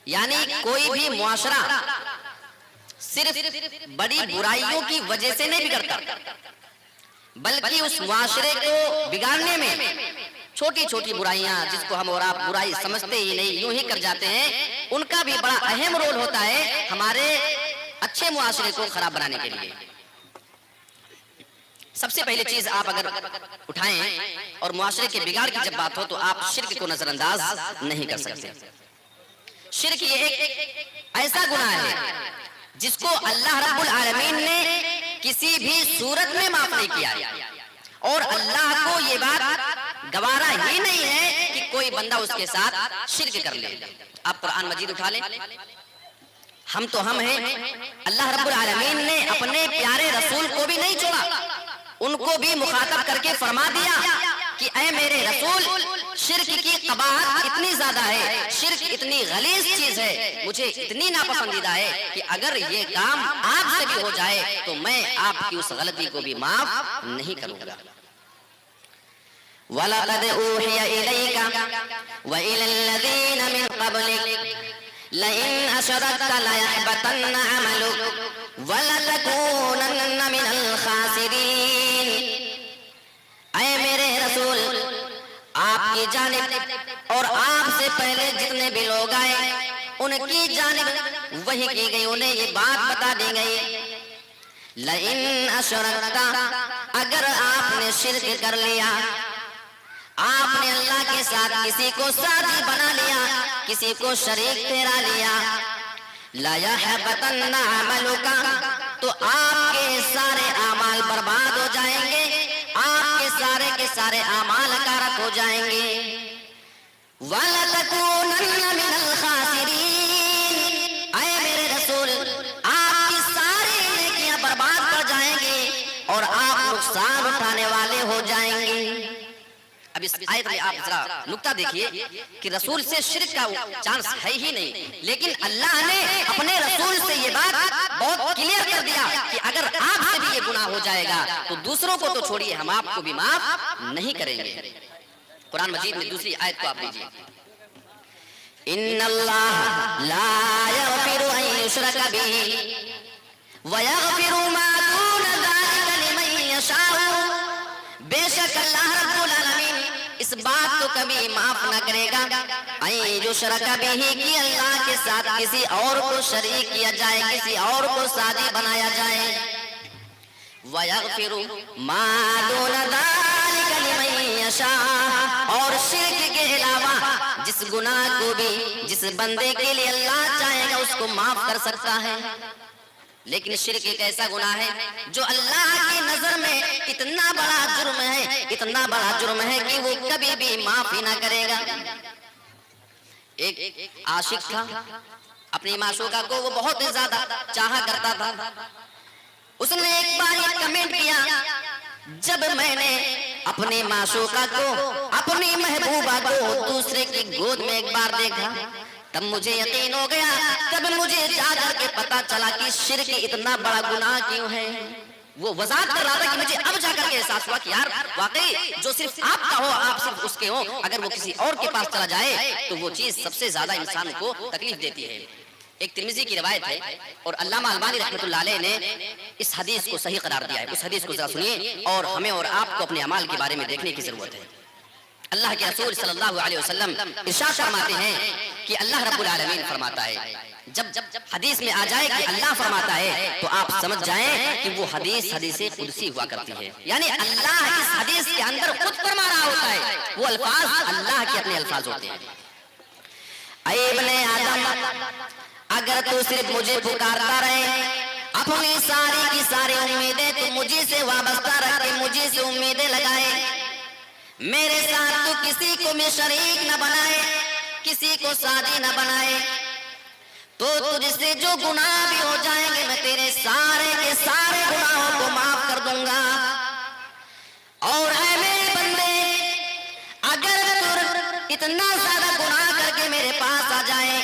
यानी कोई भी मुआशरा सिर्फ बड़ी बुराइयों की वजह से नहीं बिगड़ता, बल्कि उस मुआशरे को बिगाड़ने में छोटी छोटी बुराइयां, जिसको हम और आप बुराई समझते ही नहीं, यूं ही कर जाते हैं, उनका भी बड़ा अहम रोल होता है हमारे अच्छे मुआशरे को खराब बनाने के लिए। सबसे पहली चीज आप अगर उठाएं और मुआशरे के बिगाड़ की जब बात हो तो आप शिर्क को नजरअंदाज नहीं कर सकते। शिर्क ये एक ऐसा गुनाह है जिसको अल्लाह रब्बुल आलमीन ने किसी भी सूरत में माफ नहीं किया है, और अल्लाह को ये बात गवारा ही नहीं है कि कोई बंदा उसके साथ शिर्क कर ले। आप कुरान मजीद उठा लें, हम तो हम हैं, अल्लाह रब्बुल आलमीन ने अपने प्यारे रसूल को भी नहीं छोड़ा, उनको भी मुखातब करके फरमा दिया कि ऐ मेरे रसूल, शिर्क की कबाहत इतनी ज्यादा है, शिर्क इतनी गलीज चीज है, मुझे इतनी नापसंदीदा है कि अगर ये काम आपसे भी हो जाए तो मैं आपकी उस गलती को भी माफ नहीं करूंगा। वलक़द ऊहिया इलैका व इलल्लज़ीना मिन क़ब्लिक लइन अशरकता लयहबतन्न अमलुक व लतकूनन्न मिनल खासिरीन। ऐ मेरे रसूल, आपकी जानिब और आपसे पहले जितने भी लोग आए उनकी जानिब वही की गई, उन्हें ये बात बता दी गई, लइन अशरकता, अगर आपने शिर्क कर लिया, आपने अल्लाह के साथ किसी को साथी बना लिया, किसी को शरीक ठहरा लिया, लयहबतन्न अमलुका, तो आपके सारे आमाल बर्बाद हो जाएंगे, आपके सारे के सारे आमाल कारक हो जाएंगे। वलतकूनन्न मिनल खासिरीन, ऐ मेरे रसूल, आपकी सारी नेकियां बर्बाद कर जाएंगे और आप नुकसान उठाने वाले हो जाएंगे। अब इस आयत में आप जरा नुक्ता देखिए कि रसूल से शिर्क का चांस है ही नहीं, लेकिन अल्लाह ने अपने रसूल से ये बात बहुत क्लियर कर दिया कि अगर आपसे भी ये गुनाह हो जाएगा तो दूसरों को तो छोड़िए, हम आपको भी माफ नहीं करेंगे। कुरान मजीद में दूसरी आयत को आप लीजिए, इन्नल्लाह ला यग़फिरु अन युश्रका बिही व यग़फिरु मा दून ज़ालिका लिमन यशाअ। बेशक अल्लाह रब्बुल आलमीन इस बात को कभी माफ न करेगा, जो शरका बिही की अल्लाह के साथ किसी और को शरीक किया जाए, किसी और को साथी बनाया जाए, वयग़फिरु मा दून ज़ालिका लिमन यशा, और शिर्क के अलावा जिस गुनाह को भी जिस बंदे के लिए अल्लाह चाहेगा उसको माफ कर सकता है। लेकिन शिर्क एक ऐसा गुनाह है जो अल्लाह की नजर में इतना बड़ा जुर्म है, इतना बड़ा जुर्म है कि वो कभी भी माफी ना करेगा। एक आशिक था, अपनी माशूका को वो बहुत ही ज्यादा चाहा करता था। उसने एक बार ये कमेंट किया, जब मैंने अपनी माशूका को, अपनी महबूबा को दूसरे की गोद में एक बार देखा, तब मुझे यकीन हो गया, तब मुझे जाकर के पता चला कि शिर्क इतना बड़ा गुनाह क्यों है। वो वजाहत कर रहा था कि मुझे अब जाकर के एहसास हुआ कि यार वाकई जो सिर्फ आपका हो, आप सिर्फ उसके हो, अगर वो किसी और के पास चला जाए तो वो चीज सबसे ज्यादा इंसान को तकलीफ देती है। एक तिरमिजी की रिवायत है और अल्लामा अलबानी रहमतुल्लाह अलैह ने इस हदीस को सही करार दिया है। उस हदीस को जरा सुनिए और हमें और आपको अपने अमाल के बारे में देखने की जरूरत है। अल्लाह के रसूल सल्लल्लाहु अलैहि वसल्लम इरशाद फरमाते हैं कि अल्लाह रब्बुल आलमीन फरमाता है, जब हदीस में आ जाए कि अल्लाह फरमाता है तो आप समझ जाएं कि वो हदीस हदीसे कुदसी हुआ करती है, यानी अल्लाह इस हदीस के अंदर खुद फरमा रहा होता है, वो अल्फाज अल्लाह के अपने अल्फाज होते हैं। ऐ इब्ने आदम, अगर तू सिर्फ मुझे पुकारता रहे, अपनी सारी की सारी उम्मीदें तू मुझे से वाबस्ता रखे, मुझे से उम्मीदें लगाए, मेरे साथ तू किसी को में शरीक न बनाए, किसी को साथी न बनाए, तो तुझसे जो गुनाह भी हो जाएंगे मैं तेरे सारे के सारे गुनाहों को माफ कर दूंगा। और ऐ मेरे बंदे, अगर तू इतना ज्यादा गुनाह करके मेरे पास आ जाए,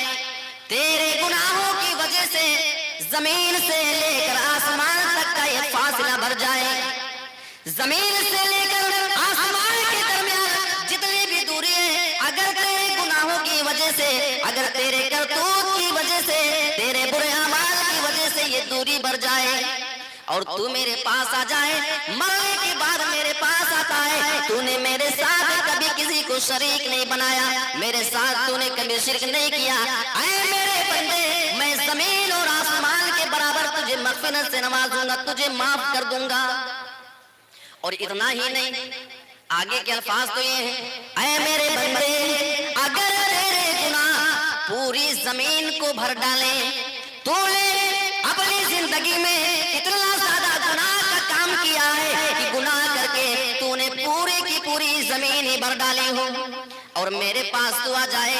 तेरे गुनाहों की वजह से जमीन से लेकर आसमान तक का ये फासला भर जाए, जमीन से लेकर आसमान के दरमियान जितनी भी दूरी है, अगर तेरे गुनाहों की वजह से, अगर तेरे करतूत तेरे बुरे अमाल की वजह से ये दूरी बढ़ जाए और तू मेरे पास आ जाए। मरने के बाद मेरे पास आता है, तूने मेरे साथ कभी किसी को शरीक नहीं बनाया, मेरे साथ तूने कभी शिरक नहीं किया। ऐ मेरे बंदे, मैं जमीन और आसमान के बराबर तुझे मग़फ़िरत से नवाजूंगा, तुझे माफ कर दूंगा। और इतना ही नहीं, आगे के अल्फाज तो ये हैं, ऐ मेरे बंदे, अगर तेरे गुनाह पूरी जमीन को भर डाले, तूने अपनी जिंदगी में इतना ज्यादा गुनाह का काम किया है कि गुनाह करके तूने पूरी की पूरी जमीन ही भर डाली हो, और मेरे पास तू आ जाए,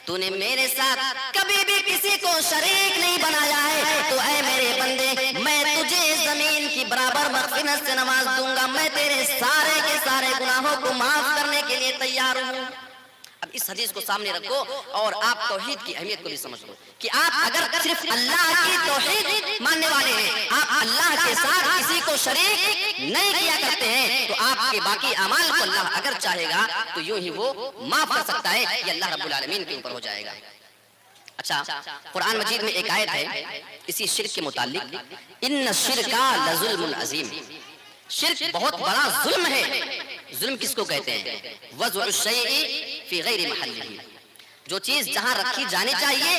तूने मेरे साथ कभी भी किसी को शरीक नहीं बनाया है, तो ऐ मेरे बंदे, मैं तुझे जमीन की बराबर मग़फ़िरत से नवाज दूंगा। मैं तेरे सारे के सारे गुनाहों को माफ करने के लिए तैयार हूँ। अब इस हदीस को सामने रखो और आप तौहीद की अहमियत को भी समझ लो कि आप अगर सिर्फ अल्लाह की तौहीद मानने वाले हैं, आप अल्लाह के साथ किसी को शरीक नहीं किया करते हैं, तो आपके बाकी अमाल को अल्लाह अगर चाहेगा तो यूं ही वो माफ कर सकता है, ये अल्लाह रब्बुल आलमीन के ऊपर हो जाएगा। अच्छा, कुरान मजीद में एक आयत है इसी शिर्क के मुताल्लिक, इन्न शिरका लज़ुल्मुन अज़ीम, शिर्क बहुत बड़ा जुल्म है। जुल्म किसको कहते हैं? वज़उ शैइ फी गैरि महल्लिही, जो चीज जहां रखी जानी चाहिए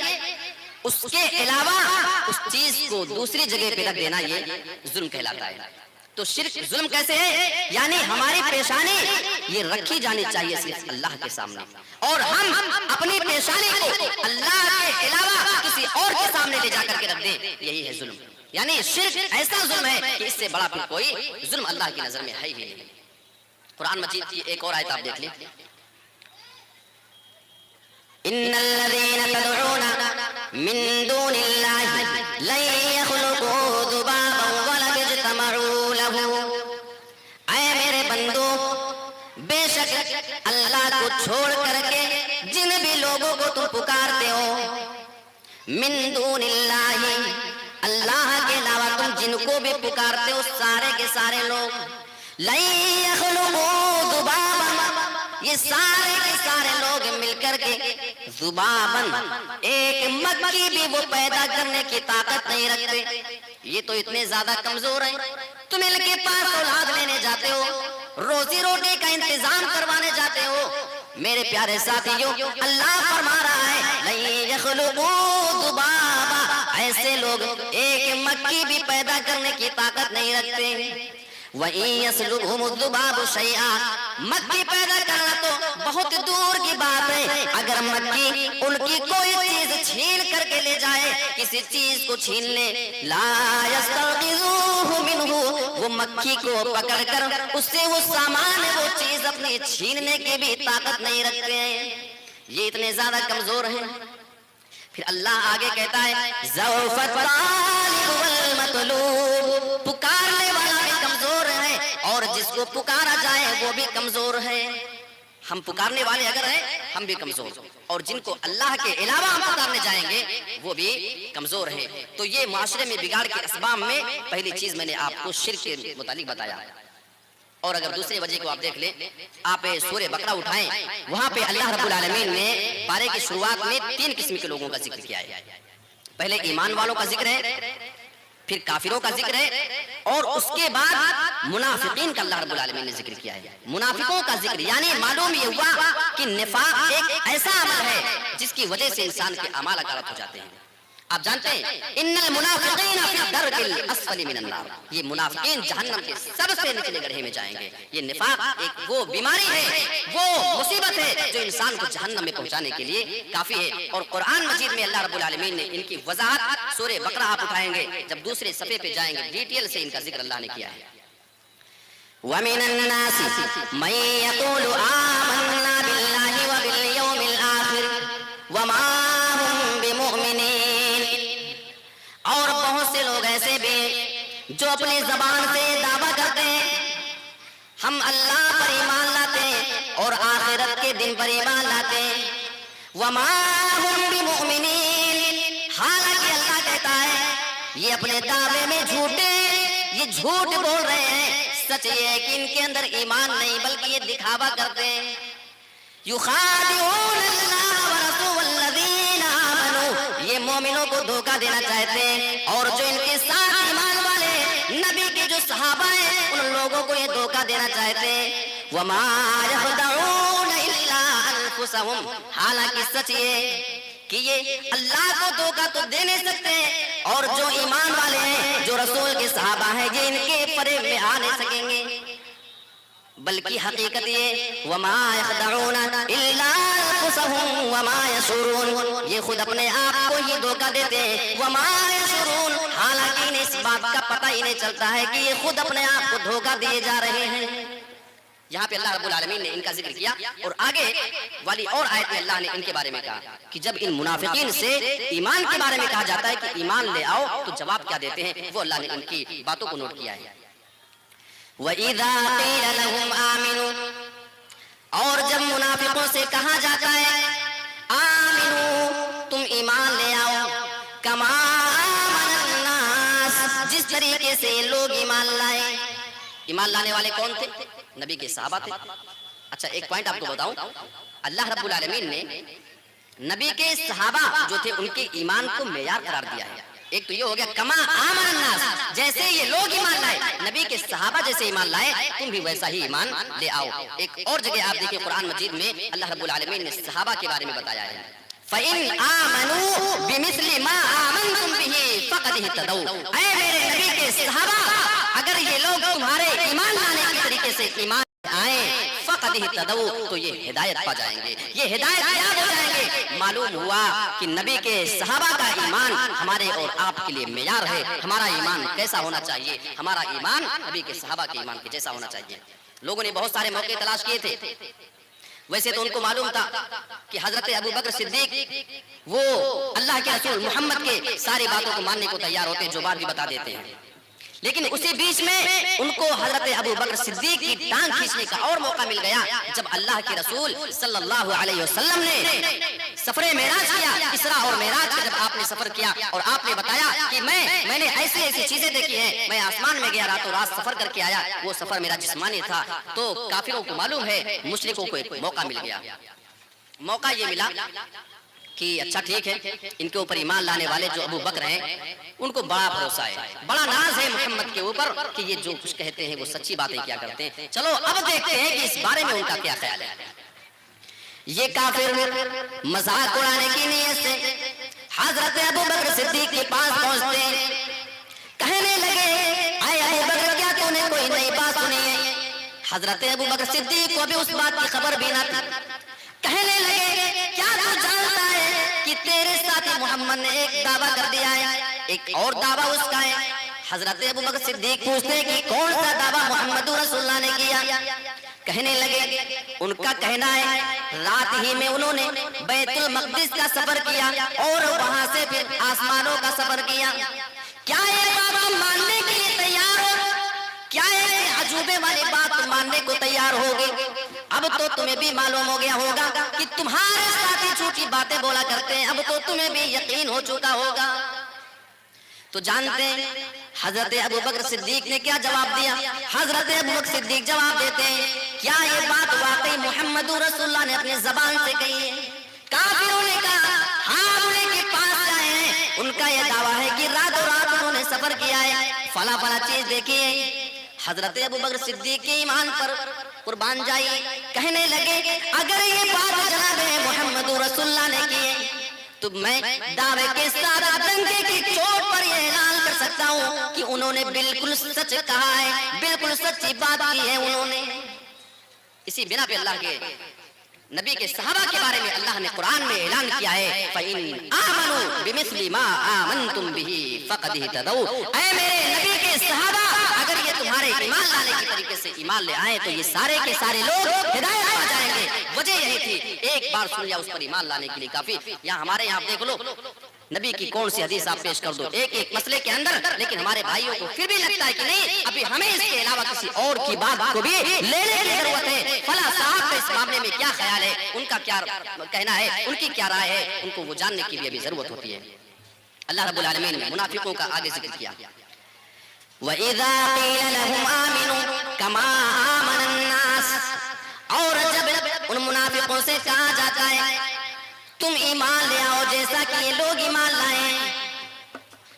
उसके अलावा उस चीज को दूसरी जगह पे रख देना, ये जुल्म कहलाता है। तो शिर्क जुल्म कैसे है? यानी हमारी पेशानी ये रखी जानी चाहिए सिर्फ अल्लाह के सामने, और हम अपनी पेशानी को अल्लाह के अलावा किसी और के सामने ले जाकर के रख दें, यही है जुल्म। यानी शिर्क ऐसा जुल्म है कि इससे बड़ा फिर कोई जुल्म अल्लाह की नजर में है ही नहीं। कुरान मजीद की एक और आयत आप देख लें, इन्नल्लज़ीना तदऊना मिन दूनिल्लाहि लन यख़्लुक़ू ज़ुबाबन वला यज्तमऊ लहू। ऐ मेरे बंदो, बेशक अल्लाह को छोड़ करके जिन भी लोगों को तुम पुकारते हो, मिन दूनिल्लाहि, अल्लाह के अलावा तुम जिनको भी पुकारते हो सारे के सारे लोग, लन यख़्लुक़ू ज़ुबाबन, ये सारे के सारे लोग मिलकर के ज़ुबाबन, एक मक्खी भी वो पैदा करने की ताकत नहीं रखते। ये तो इतने ज्यादा कमजोर हैं, तुम इनके पास औलाद लेने जाते हो, रोजी रोटी का इंतजाम करवाने जाते हो। मेरे प्यारे साथियों, अल्लाह फरमा रहा है लन यख़्लुक़ू ज़ुबाबा, ऐसे लोग एक मक्खी भी पैदा करने की ताकत नहीं रखते। वहीं यसलुबहुम ज़ुबाबु शैआ, मक्खी पैदा करना तो बहुत दूर की बात है, अगर मक्खी उनकी कोई चीज छीन करके ले जाए, किसी चीज को छीन ले, ला यस्तग़िज़ूहु मिन्हु, वो मक्खी को पकड़कर उससे वो सामान वो चीज अपनी छीनने की भी ताकत नहीं रखते हैं। ये इतने ज्यादा कमजोर हैं। फिर अल्लाह आगे कहता है ज़ौफ़त तालिब वल मतलूब, पुकारने वाला भी कमजोर है और जिसको पुकारा जाए वो भी कमजोर है। हम पुकारने वाले अगर हैं हम भी कमजोर, और जिनको अल्लाह के अलावा हम पुकारने जाएंगे वो भी कमजोर है। तो ये माशरे में बिगाड़ के असबाब में पहली चीज मैंने आपको शिर्क के मुतालिक बताया। और अगर दूसरे वजह को आप देख ले, आप सूरह बकरा उठाएं, वहां पे अल्लाह रब्बुल आलमीन ने पारे की शुरुआत में 3 किस्म के लोगों का जिक्र किया है। पहले ईमान वालों का जिक्र है, फिर काफिरों का जिक्र है, और उसके बाद मुनाफिकीन का अल्लाह रब्बुल आलमीन ने जिक्र किया है। मुनाफिकों का जिक्र यानी मालूम ये हुआ कि निफाक एक ऐसा अमल है जिसकी वजह से इंसान के अमाल गलत हो जाते हैं। आप जानते हैं इन्नल मुनाफिकीना फी दरकिल अस्फली मिनन नार, ये मुनाफिकीन जहन्नम के सबसे निचले गड्ढे में जाएंगे। ये निफाक एक वो बीमारी है, वो मुसीबत है जो इंसान को जहन्नम में पहुंचाने के लिए काफी है। और कुरान मजीद में अल्लाह रब्बुल आलमीन ने इनकी वजाहत सूरह बकरा आप उठाएंगे, जब दूसरे सफ़े पे जाएंगे डिटेल से इनका जिक्र अल्लाह ने किया है। वमिनन नासि मन यक़ूलु आमन्ना बिल्लाहि व बिल यौमिल आखिर वमा हुम बिमुमिनीन, और बहुत से लोग ऐसे भी जो अपनी जबान से दावा करते हैं हम अल्लाह पर ईमान लाते हैं और आखिरत के दिन पर ईमान लाते हैं, वमा हुम बिमुमिनीन, हालांकि अल्लाह कहता है ये अपने दावे में झूठे, ये झूठ बोल रहे हैं। सच ये है कि इनके अंदर ईमान नहीं बल्कि ये दिखावा करते हैं। युखादिऊन अल्लाह व रसूलल्लज़ीना आमनू, ये मोमिनों को धोखा देना चाहते हैं और जो इनके साथ ईमान वाले नबी के जो सहाबा हैं उन लोगों को ये धोखा देना चाहते हैं। वमा यखदऊन इल्ला अनफुसहुम, हालांकि सच ये कि ये अल्लाह को धोखा तो दे नहीं सकते और जो ईमान वाले हैं जो रसूल के सहाबा हैं ये इनके परे में आ नहीं सकेंगे, बल्कि हकीकत ये वमा यखदऊन इल्ला अनफुसहुम वमा यशुरून, ये खुद अपने आप को ही धोखा देते हैं। वमा यशुरून, हालांकि इन्हें इस बात का पता ही नहीं चलता है कि ये खुद अपने आप को धोखा दिए जा रहे हैं। यहाँ पे अल्लाह रब्बुल आलमीन ने इनका जिक्र किया और आगे वाली और आयत में अल्लाह ने इनके बारे में कहा कि जब इन मुनाफिकीन से ईमान के बारे में कहा जाता है कि ईमान ले आओ तो जवाब क्या देते हैं, वो अल्लाह ने इनकी बातों को नोट किया है। वइज़ा क़ील लहुम आमिनू, और जब मुनाफिकों से कहा जाता है आमिनू तुम ईमान ले आओ, कमा आमनन नास, जिस तरीके से लोग ईमान लाए। ईमान लाने वाले कौन थे? नबी के सहाबा थे। अच्छा एक पॉइंट आपको बताऊं, अल्लाह रब्बुल आलमीन ने नबी के सहाबा जो थे उनके ईमान को मेयार करार दिया है। एक तो ये हो गया कमा आमनन नास, जैसे ये लोग ईमान लाए नबी के सहाबा जैसे ईमान लाए तुम भी वैसा ही ईमान ले आओ। एक और जगह आप देखिए कुरान मजीद में अल्लाह रब्बुल आलमीन ने सहाबा के बारे में बताया है, फ़इन आमनू बिमिस्लि मा आमनतुम बिही फ़क़द इहतदौ, ऐ मेरे नबी के सहाबा अगर ये लोग तुम्हारे ईमान लाने के तरीके से ईमान आए फ़क़द इहतदौ, तो ये हिदायत पा जाएंगे, ये हिदायत याद हो जाएंगे। मालूम हुआ कि नबी के सहाबा का ईमान हमारे और आपके लिए मेयार है। हमारा ईमान कैसा होना चाहिए? हमारा ईमान नबी के सहाबा के ईमान के जैसा होना चाहिए। लोगों ने बहुत सारे मौके तलाश किए थे, वैसे तो उनको मालूम था कि हजरत अबू बकर सिद्दीक वो अल्लाह के रसूल मोहम्मद के सारी बातों को मानने को तैयार होते हैं, जो बात भी बता देते हैं, लेकिन उसी बीच में उनको हजरत अबू बकर सिद्दीक की टांग खींचने का और मौका मिल गया जब अल्लाह के रसूल सल्लल्लाहु अलैहि वसल्लम ने सफरे मेराज किया। इसरा और मेराज का जब आपने सफर किया और आपने बताया कि मैंने ऐसी ऐसी चीजें देखी हैं, मैं आसमान में गया रातों रात सफर करके आया, वो सफर मेरा जिस्मानी था, तो काफिरों को मालूम है, मुशरिकों को एक मौका मिल गया। मौका ये मिला कि अच्छा ठीक है, इनके ऊपर ईमान लाने वाले जो अबू बकर हैं उनको बड़ा भरोसा है, बड़ा नाज है मोहम्मद के ऊपर कि ये जो कुछ कहते हैं वो सच्ची बातें क्या करते हैं। चलो अब देखते हैं कि इस बारे में उनका क्या ख्याल है। ये काफिर मजाक उड़ाने की नीयत से हजरत अबू बकर सिद्दीक के पास पहुंचते, कहने लगे आए अबू बकर क्या तूने कोई नई बात सुनी है? हजरत अबू बकर सिद्दीक को भी उस बात की खबर भी न थी। कहने लगे क्या तू जानता है कि तेरे साथी मोहम्मद ने एक दावा कर दिया है, एक और दावा उसका है। हजरत अबू बकर सिद्दीक पूछते हैं कि कौन सा दावा मोहम्मद रसूलुल्लाह ने किया? कहने लगे उनका कहना है रात ही में उन्होंने बैतुल मक़दिस का सफर किया और वहां से फिर आसमानों का सफर किया। क्या ये बात तुम मानने के लिए तैयार हो? क्या ये अजूबे वाली बात तुम मानने को तैयार होगे? अब तो तुम्हें भी मालूम हो गया होगा कि तुम्हारे साथी झूठी बातें बोला करते हैं, अब तो तुम्हें भी यकीन हो चुका होगा। तो जानते हैं हजरत अबू बकर सिद्दीक ने क्या जवाब दिया? हजरत अबू बकर सिद्दीक जवाब देते हैं क्या ये बात वाकई मोहम्मद रसूलुल्लाह ने अपनी जबान से कही है? काफिरों ने कहा हाँ, उन्हीं के पास आए हैं, उनका यह दावा है कि रातों रात उन्होंने सफर किया है, फला फला चीज देखी है। हजरत अबू बकर सिद्दीक के ईमान पर कुर्बान जाइए। कहने लगे अगर ये बात जनाब मोहम्मद रसूलुल्लाह ने की है तो मैं दावे के साथ डंके की चोट पर यह ऐलान कर सकता हूँ कि उन्होंने बिल्कुल सच कहा है, बिल्कुल सच्ची बात की है उन्होंने। इसी बिना पे अल्लाह के नबी के सहाबा के बारे में अल्लाह ने कुरान में ऐलान किया है फ़इन आमनू बिमिस्लि मा आमनतुम बिही फ़क़द इहतदौ, ऐ मेरे नबी के सहाबा अगर ये तुम्हारे ईमान लाने के तरीके से ईमान ले आए तो ये सारे के सारे लोग हिदायत पा जाएंगे। वजह यही थी, एक बार सुन लिया उस पर ईमान लाने के लिए काफी। यहाँ हमारे यहाँ देख लो नबी की कौन सी हदीस आप पेश कर दो एक एक मसले के अंदर, लेकिन हमारे भाइयों को फिर भी लगता है कि नहीं अभी हमें इसके अलावा किसी और की बात को भी लेने की जरूरत है। फला साहब का इस मामले में क्या ख्याल है, उनका क्या कहना है, उनकी क्या राय है, उनको वो जानने की भी अभी जरूरत होती है। अल्लाह रब्बुल आलमीन ने मुनाफिकों का आगे जिक्र किया, वइज़ा क़ील लहुम आमिनू कमा आमनन नास, और जब उन मुनाफिकों से कहा जाता है तुम ईमान ले आओ जैसा कि ये लोग ईमान लाए।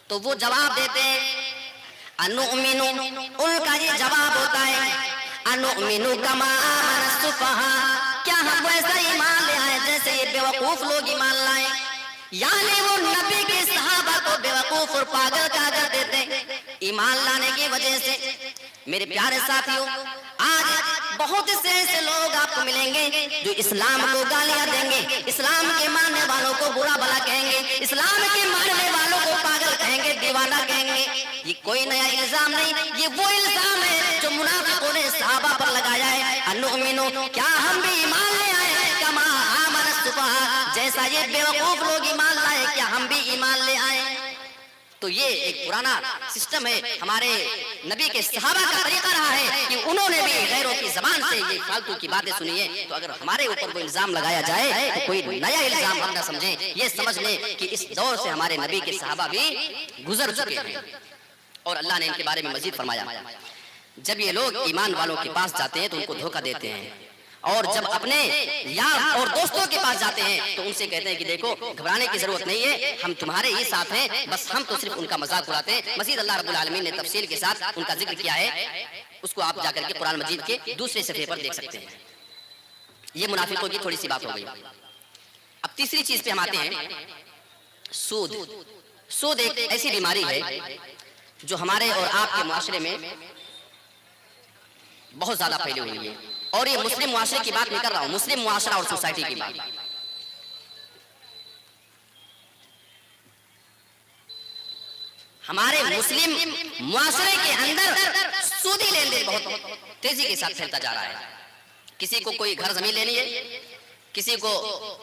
तो वो जवाब देते हैं अनुमिनु, उनका ये जवाब होता है अनुमिनु कमा आमन सुफहा, क्या हम वैसा ईमान ले आए जैसे ये बेवकूफ लोग ईमान लाए। यानी वो नबी के सहाबा को बेवकूफ और पागल कहा करते थे ईमान लाने की वजह से। मेरे प्यारे साथियों, आज बहुत से ऐसे लोग आपको मिलेंगे जो इस्लाम को गालियां देंगे, इस्लाम के मानने वालों को बुरा भला कहेंगे, इस्लाम के मानने वालों को पागल कहेंगे, दीवाना कहेंगे। ये कोई नया इल्जाम नहीं, ये वो इल्जाम है जो मुनाफिकों ने सहाबा पर लगाया है। अनुमिनु, क्या हम भी ईमान ले आए कमा आमन सुफहा, जैसा ये बेवकूफ लोग ईमान लाए क्या हम भी ईमान ले आए। तो ये एक पुराना सिस्टम है, हमारे नबी के सहाबा का तरीका रहा है कि उन्होंने भी गैरों की जबान से ये फालतू की बातें सुनी है। तो अगर हमारे ऊपर कोई इल्जाम लगाया जाए तो कोई नया इल्जाम हम ना समझें, ये समझ लें कि इस दौर से हमारे नबी के सहाबा भी गुजर चुके हैं। और अल्लाह ने इनके बारे में मजीद फरमाया, जब ये लोग ईमान वालों के पास जाते हैं तो उनको धोखा देते हैं, और जब अपने यार और दोस्तों के पास जाते हैं तो उनसे कहते हैं कि देखो घबराने की जरूरत नहीं है, हम तुम्हारे ही साथ हैं, बस हम तो सिर्फ उनका मजाक उड़ाते हैं। मजीद अल्लाह रब्बुल आलमीन ने तफसील के साथ उनका जिक्र किया है, उसको आप जाकर के कुरान मजीद के दूसरे सफ़े पर देख सकते हैं। ये मुनाफिकों की थोड़ी सी बात हो गई। अब तीसरी चीज पे हम आते हैं, सूद। सूद एक ऐसी बीमारी है जो हमारे और आपके मुआशरे में बहुत ज्यादा फैली हुई है। और ये मुस्लिम मुआशरे की बात नहीं कर रहा हूं, मुस्लिम मुआशरा और सोसाइटी की बात। हमारे मुस्लिम मुआशरे के अंदर सूदी लेन देन बहुत तेजी के साथ फैलता जा रहा है। किसी को कोई घर जमीन लेनी है, किसी को,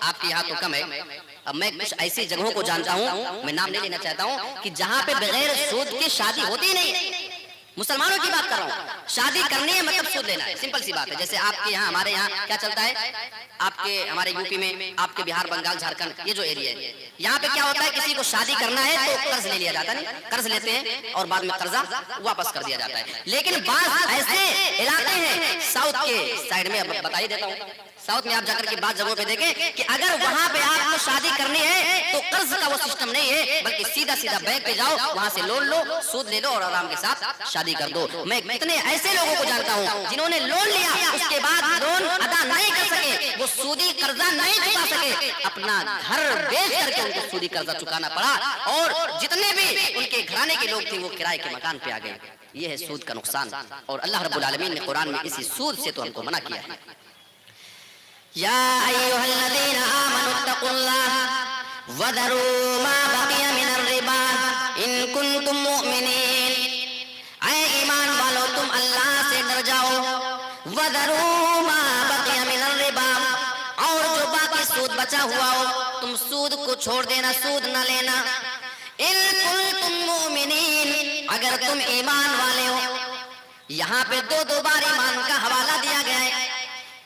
आपके यहाँ तो कम है, अब मैं कुछ ऐसी जगहों को जानता हूँ, मैं नाम नहीं लेना चाहता हूँ, कि जहाँ पे बगैर सूद की शादी होती नहीं। मुसलमानों की बात कर रहा हूँ, शादी करनी है मतलब सूद लेना है, सिंपल सी बात है। जैसे आपके यहाँ, हमारे यहाँ क्या चलता है, आपके हमारे यूपी में, आपके बिहार, बंगाल, झारखंड, ये जो एरिया है, यहाँ पे क्या होता है, किसी को शादी करना है तो कर्ज ले लिया जाता है, कर्ज लेते हैं और बाद में कर्जा वापस कर दिया जाता है। लेकिन बात ऐसे इलाके हैं साउथ के साइड में, अब बता ही देता हूँ, साउथ में आप जाकर के बाद जगहों पे देखें कि अगर वहां पे आपको शादी करनी है तो कर्ज का वो सिस्टम नहीं है, बल्कि सीधा सीधा बैंक पे जाओ, वहां से लोन लो, सूद ले लो और आराम के साथ शादी कर दो। मैं इतने ऐसे लोगों को जानता हूं जिन्होंने लोन लिया, उसके बाद लोन अदा नहीं कर सके, वो सूदी कर्जा नहीं चुका सके, अपना घर बेच करके उनको सूदी कर्जा चुकाना पड़ा, और जितने भी उनके घराने के लोग थे वो किराए के मकान पे आ गए। ये है सूद का नुकसान। और अल्लाह रब्बुल आलमीन ने कुरान में इसी सूद से तो हमको मना किया है। या अय्युहल्लज़ीना आमनुत्तकुल्लाह वदरू मा बक़िया मिनर रिबा इन कुंतुम मुमिनीन। ऐ ईमान वालों, तुम अल्लाह से डर जाओ। वदरू मा बक़िया मिनर रिबा, और जो बाकी सूद बचा हुआ हो तुम सूद को छोड़ देना, सूद न लेना। इन कुंतुम मुमिनीन, अगर तुम ईमान वाले हो। यहाँ पे दो बार ईमान का हवाला दिया गया है।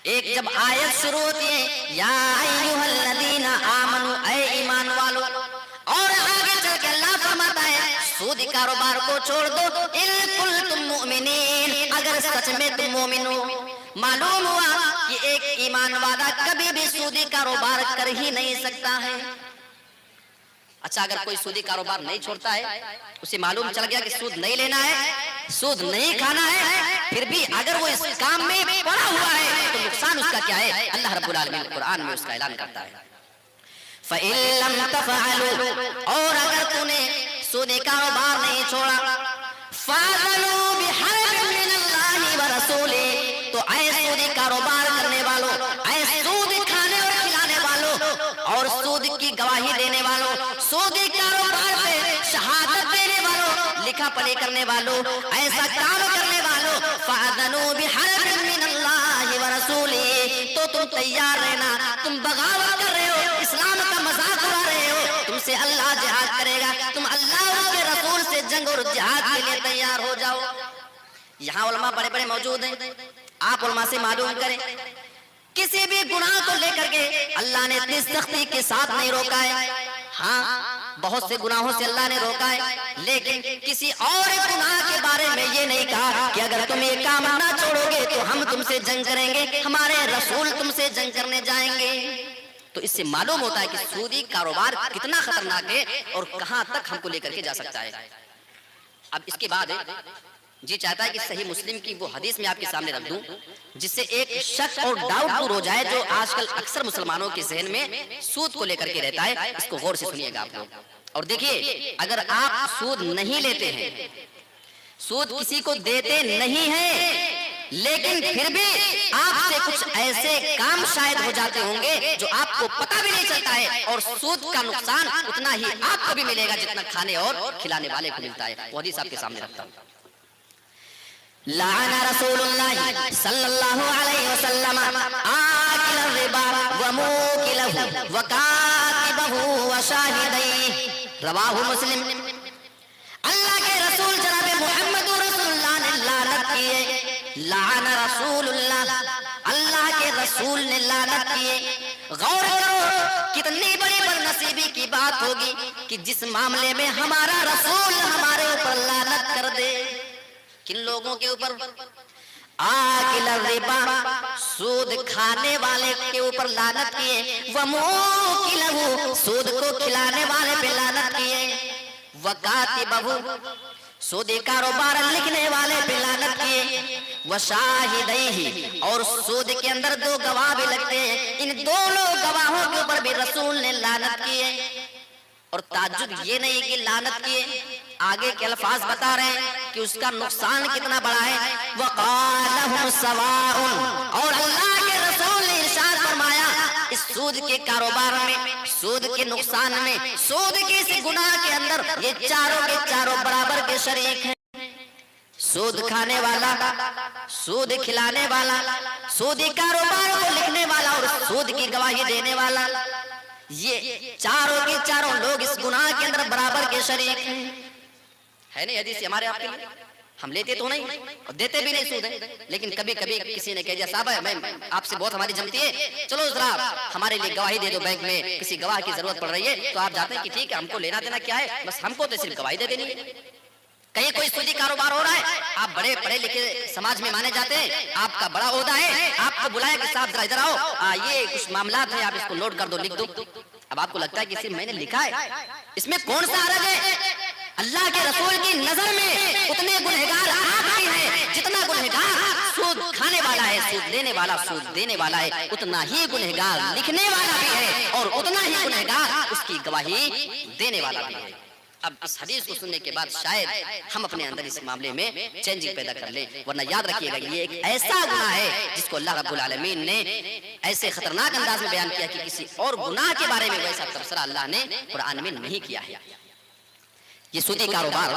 एक जब आयत शुरू होती है या अय्युहल्लज़ीना आमनू, ऐ ईमान वालों, और आगे चल के अल्लाह फरमाता है सूदी कारोबार को छोड़ दो। इन कुंतुम मुमिनीन, अगर सच में तुम मोमिन हो। मालूम हुआ कि एक ईमान वाला कभी भी सूदी कारोबार कर ही नहीं सकता है। अच्छा, अगर कोई सूदी कारोबार नहीं छोड़ता है, उसे मालूम चल गया कि सूद नहीं लेना है, सूद नहीं खाना है, फिर भी अगर वो इस काम में पड़ा हुआ है तो नुकसान उसका क्या है, अल्लाह रब्बुल आलमीन कुरान में उसका ऐलान करता है। फ़इन लम तफ़अलू, और अगर तूने सूदी कारोबार नहीं छोड़ा, फ़अज़नू बिहर्बिन मिनल्लाहि व रसूलिही, तो ऐ सूदी कारोबार करने वालों, ऐ सूद खाने और खिलाने वालों और सूद की गवाही देने वालों, सूदी कारोबार पे शहादत देने वालों, लिखा पढ़ी करने वालों, ऐसा काम करने वालों, फ़अज़नू बिहर्बिन मिनल्लाहि व रसूलिही, तो तुम तैयार रहना। तुम बगावत कर रहे हो, इस्लाम का मजाक उड़ा रहे हो, तुमसे अल्लाह जिहाद करेगा, तुम अल्लाह और उसके रसूल से जंग और जिहाद के लिए तैयार हो जाओ। यहाँ उलमा बड़े बड़े मौजूद हैं, आप उलमा से मालूम करें, किसी भी गुनाह को लेकर के अल्लाह ने इतनी सख्ती के साथ नहीं रोका है। हाँ, बहुत से गुनाहों से अल्लाह ने रोका है, लेकिन किसी और गुनाह के बारे में ये नहीं कहा कि अगर तुम ये काम ना छोड़ोगे तो हम तुमसे जंग करेंगे, हमारे रसूल तुमसे जंग करने जाएंगे। तो इससे मालूम होता है कि सूदी कारोबार कितना खतरनाक है और कहां तक हमको लेकर के जा सकता है। अब इसके बाद जी चाहता है कि सही मुस्लिम की वो हदीस में आपके सामने रख दूं जिससे एक शक और डाउट दूर हो जाए जो आजकल अक्सर मुसलमानों के जहन में सूद को लेकर के रहता है। इसको गौर से सुनिएगा आप लोग। और देखिए, अगर आप सूद नहीं लेते हैं, सूद किसी को देते नहीं हैं, लेकिन फिर भी आपसे कुछ ऐसे काम शायद हो जाते होंगे जो आपको पता भी नहीं चलता है, और सूद का नुकसान उतना ही आपको भी मिलेगा जितना खाने और खिलाने वाले को मिलता है। वो हदीस आपके सामने रखता हूं। लाना रसूलुल्लाह सल्लल्लाहु अलैहि वसल्लम आकिल रिबा व मुकिलहु व कातिबहु व शाहिदैहि, रवाहु मुस्लिम। अल्लाह के रसूल जनाब मोहम्मद रसूलुल्लाह ने लानत की है। लाना रसूलुल्लाह, अल्लाह के रसूल ने लानत की है। गौर करो कितनी बड़ी बदनसीबी की बात होगी कि जिस मामले में हमारा रसूल हमारे ऊपर लानत कर दे। किन लोगों के ऊपर? आकिल रिबा, सूद खाने वाले के ऊपर लानत किए। व मुकिलहु, सूद को खिलाने वाले पे लानत किए। व कातिबहु, सूदी कारोबार लिखने वाले पे लानत किए। व शाहिदैहि, और सूद के अंदर दो गवाह भी लगते हैं, इन दोनों गवाहों के ऊपर भी रसूल ने लानत किए। और ताज्जुब ये नहीं कि लानत किए, आगे के अल्फाज बता रहे हैं कि उसका नुकसान कितना बड़ा है। वक़ालहुम सवाउन, और अल्लाह के रसूल ने इरशाद फरमाया इस सूद के कारोबार में, सूद के नुकसान में, सूद के इस गुनाह के अंदर ये चारों के चारों बराबर के शरीक हैं। सूद खाने वाला, सूद खिलाने वाला, सूदी कारोबार को लिखने वाला और सूद की गवाही देने वाला, ये चारों के चारों लोग इस गुनाह के अंदर बराबर के शरीक है नहीं हदीस हमारे आपके लिए। हम लेते तो नहीं और देते भी नहीं सूद है, लेकिन कभी कभी किसी ने कह दिया साहब मैं आपसे बहुत हमारी जमती है, चलो जरा हमारे लिए गवाही दे दो, बैंक में किसी गवाह की जरूरत पड़ रही है, तो आप जाते हैं कि ठीक है हमको लेना देना क्या है, बस हमको तो सिर्फ गवाही दे देनी है। कहीं कोई सूदी कारोबार हो रहा है, आप बड़े पढ़े लिखे समाज में माने जाते हैं, आपका बड़ा ओहदा है, आपको बुलाया कि साहब जरा इधर आओ, ये कुछ मामला है, आप इसको नोट कर दो, लिख दो। अब आपको लगता है कि सिर्फ मैंने लिखा है, इसमें कौन सा हरज है? अल्लाह के रसूल की नजर में उतने गुनहगार आप भी हैं जितना गुनहगार सूद खाने वाला है, सूद लेने वाला, सूद देने वाला है, उतना ही गुनहगार लिखने वाला भी है और उतना ही गुनहगार उसकी गवाही देने वाला भी है। अब इस हदीस को सुनने के बाद शायद हम अपने अंदर इस मामले में चेंजिंग पैदा कर लें, वरना याद रखिएगा ये एक ऐसा गुनाह है जिसको अल्लाह रब्बुल आलमीन ने ऐसे खतरनाक अंदाज में बयान किया कि किसी और गुनाह के बारे में वैसा तबसरा अल्लाह ने कुरान में नहीं किया है। ये सूदी कारोबार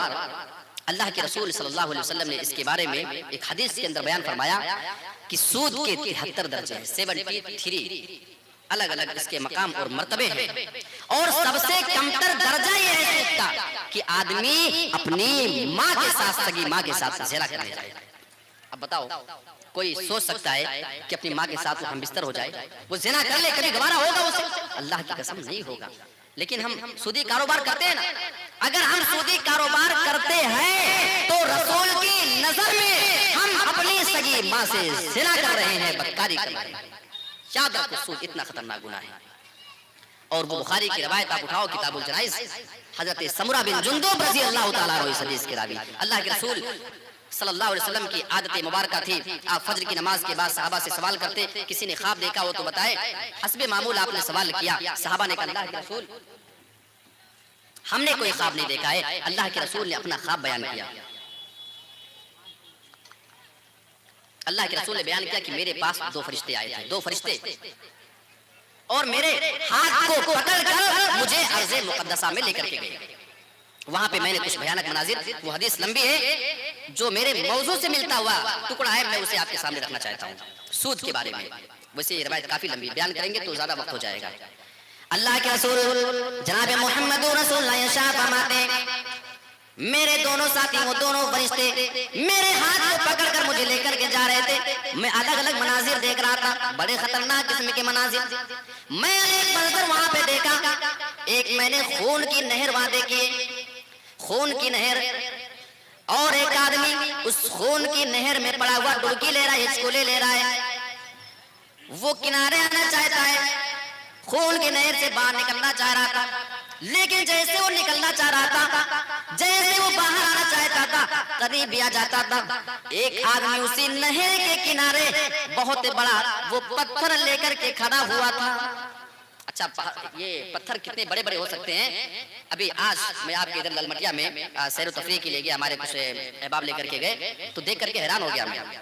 अल्लाह के रसूल सल्लल्लाहु अलैहि वसल्लम ने इसके बारे में एक हदीस के अंदर बयान फरमाया कि सूद के 73 दर्जे हैं, 73 अलग अलग इसके मकाम और मर्तबे हैं, और सबसे कमतर दर्जा ये है सूद का कि आदमी अपनी माँ के साथ, सगी माँ के साथ ज़िना करने जाए। अब बताओ कोई सोच सकता है कि अपनी माँ के साथ वो हम बिस्तर हो जाए, वो ज़िना कर ले, कभी गवारा होगा उसे? अल्लाह की कसम नहीं होगा। लेकिन हम सूदी कारोबार करते हैं ना, अगर हम सूदी कारोबार करते हैं तो रसूल की नजर में हम अपनी सगी माँ से ज़िना कर रहे हैं, बदकारी कर रहे हैं। याद रखो सूद इतना खतरनाक गुनाह है। और वो बुखारी की रवायत आप उठाओ, किताबुल जनाइज, हजरत समुरा बिन जुंदुब रज़ी अल्लाह ताला अन्हु इस हदीस के रावी। अल्लाह के रसूल सल्लल्लाहु अलैहि वसल्लम की आदत मुबारक थी, आप फजर की नमाज के बाद सहाबा से सवाल करते, किसी ने ख्वाब देखा हो तो बताए। हस्बे मामूल आपने सवाल किया, सहाबा ने कहा अल्लाह के रसूल हमने कोई ख्वाब नहीं देखा है। अल्लाह के रसूल ने अपना ख्वाब बयान किया। अल्लाह के रसूल ने बयान किया कि मेरे पास दो फरिश्ते आए थे, दो फरिश्ते, और मेरे हाथ को पकड़कर मुझे अर्ज़े मुक़द्दसा में लेकर के गए। वहां पे मैंने कुछ भयानक मनाजिर, वो हदीस लंबी है जो मेरे मौजू से मिलता हुआ टुकड़ा है, मैं उसे आपके सामने रखना चाहता हूँ सूद के बारे में। वैसे ये रवायत काफी लंबी, बयान करेंगे तो ज्यादा वक्त हो जाएगा। अल्लाह के रसूल जनाब मोहम्मद रसूलुल्लाह इरशाद फरमाते, मेरे दोनों साथी, वो दोनों फरिश्ते मेरे हाथ को पकड़कर मुझे लेकर के जा रहे थे। मैं अलग अलग मनाजिर देख रहा था, बड़े खतरनाक किस्म के मनाजिर। मैं एक मंजर वहां पे देखा, एक मैंने खून की नहर वहां देखी, खून की नहर, और एक आदमी उस खून की नहर में पड़ा हुआ डुबकी ले रहा है, हिचकोले ले रहा है। वो किनारे आना चाहता है, खून की नहर से बाहर निकलना चाह रहा था, लेकिन जैसे वो निकलना चाह रहा था, जैसे वो बाहर आना चाहता था, करीब भी आ जाता था, एक आदमी उसी नहर के किनारे बहुत बड़ा वो पत्थर लेकर के खड़ा हुआ था। अच्छा, ये पत्थर कितने बड़े बड़े हो सकते हैं। अभी आज मैं आपके इधर ललमटिया में सैर तफरीह के लिए गया, हमारे कुछ अहबाब लेकर के गए, तो देख करके हैरान हो गया मैं।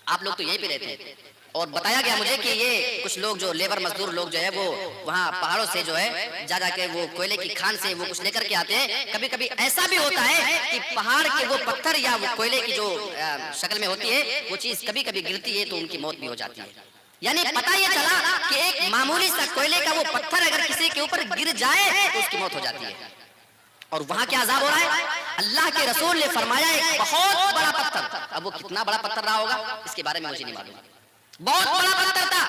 आप लोग तो यहीं पे रहते हैं, और बताया गया मुझे कि ये कुछ लोग जो लेबर मजदूर लोग जो है वो वहाँ पहाड़ों से जो है जा के वो कोयले की खान से वो कुछ लेकर के आते हैं। कभी कभी ऐसा भी होता है कि पहाड़ के वो पत्थर या वो कोयले की जो शक्ल में होती है वो चीज कभी कभी गिरती है तो उनकी मौत भी हो जाती है। यानी पता ये चला कि एक मामूली सा कोयले का वो पत्थर अगर किसी के ऊपर गिर जाए तो उसकी मौत हो जाती है। और वहां क्या अजाब हो रहा है, अल्लाह के रसूल ने फरमाया एक बहुत बड़ा पत्थर। अब वो कितना बड़ा पत्थर रहा होगा इसके बारे में मुझे नहीं मालूम, बहुत बड़ा पत्थर था।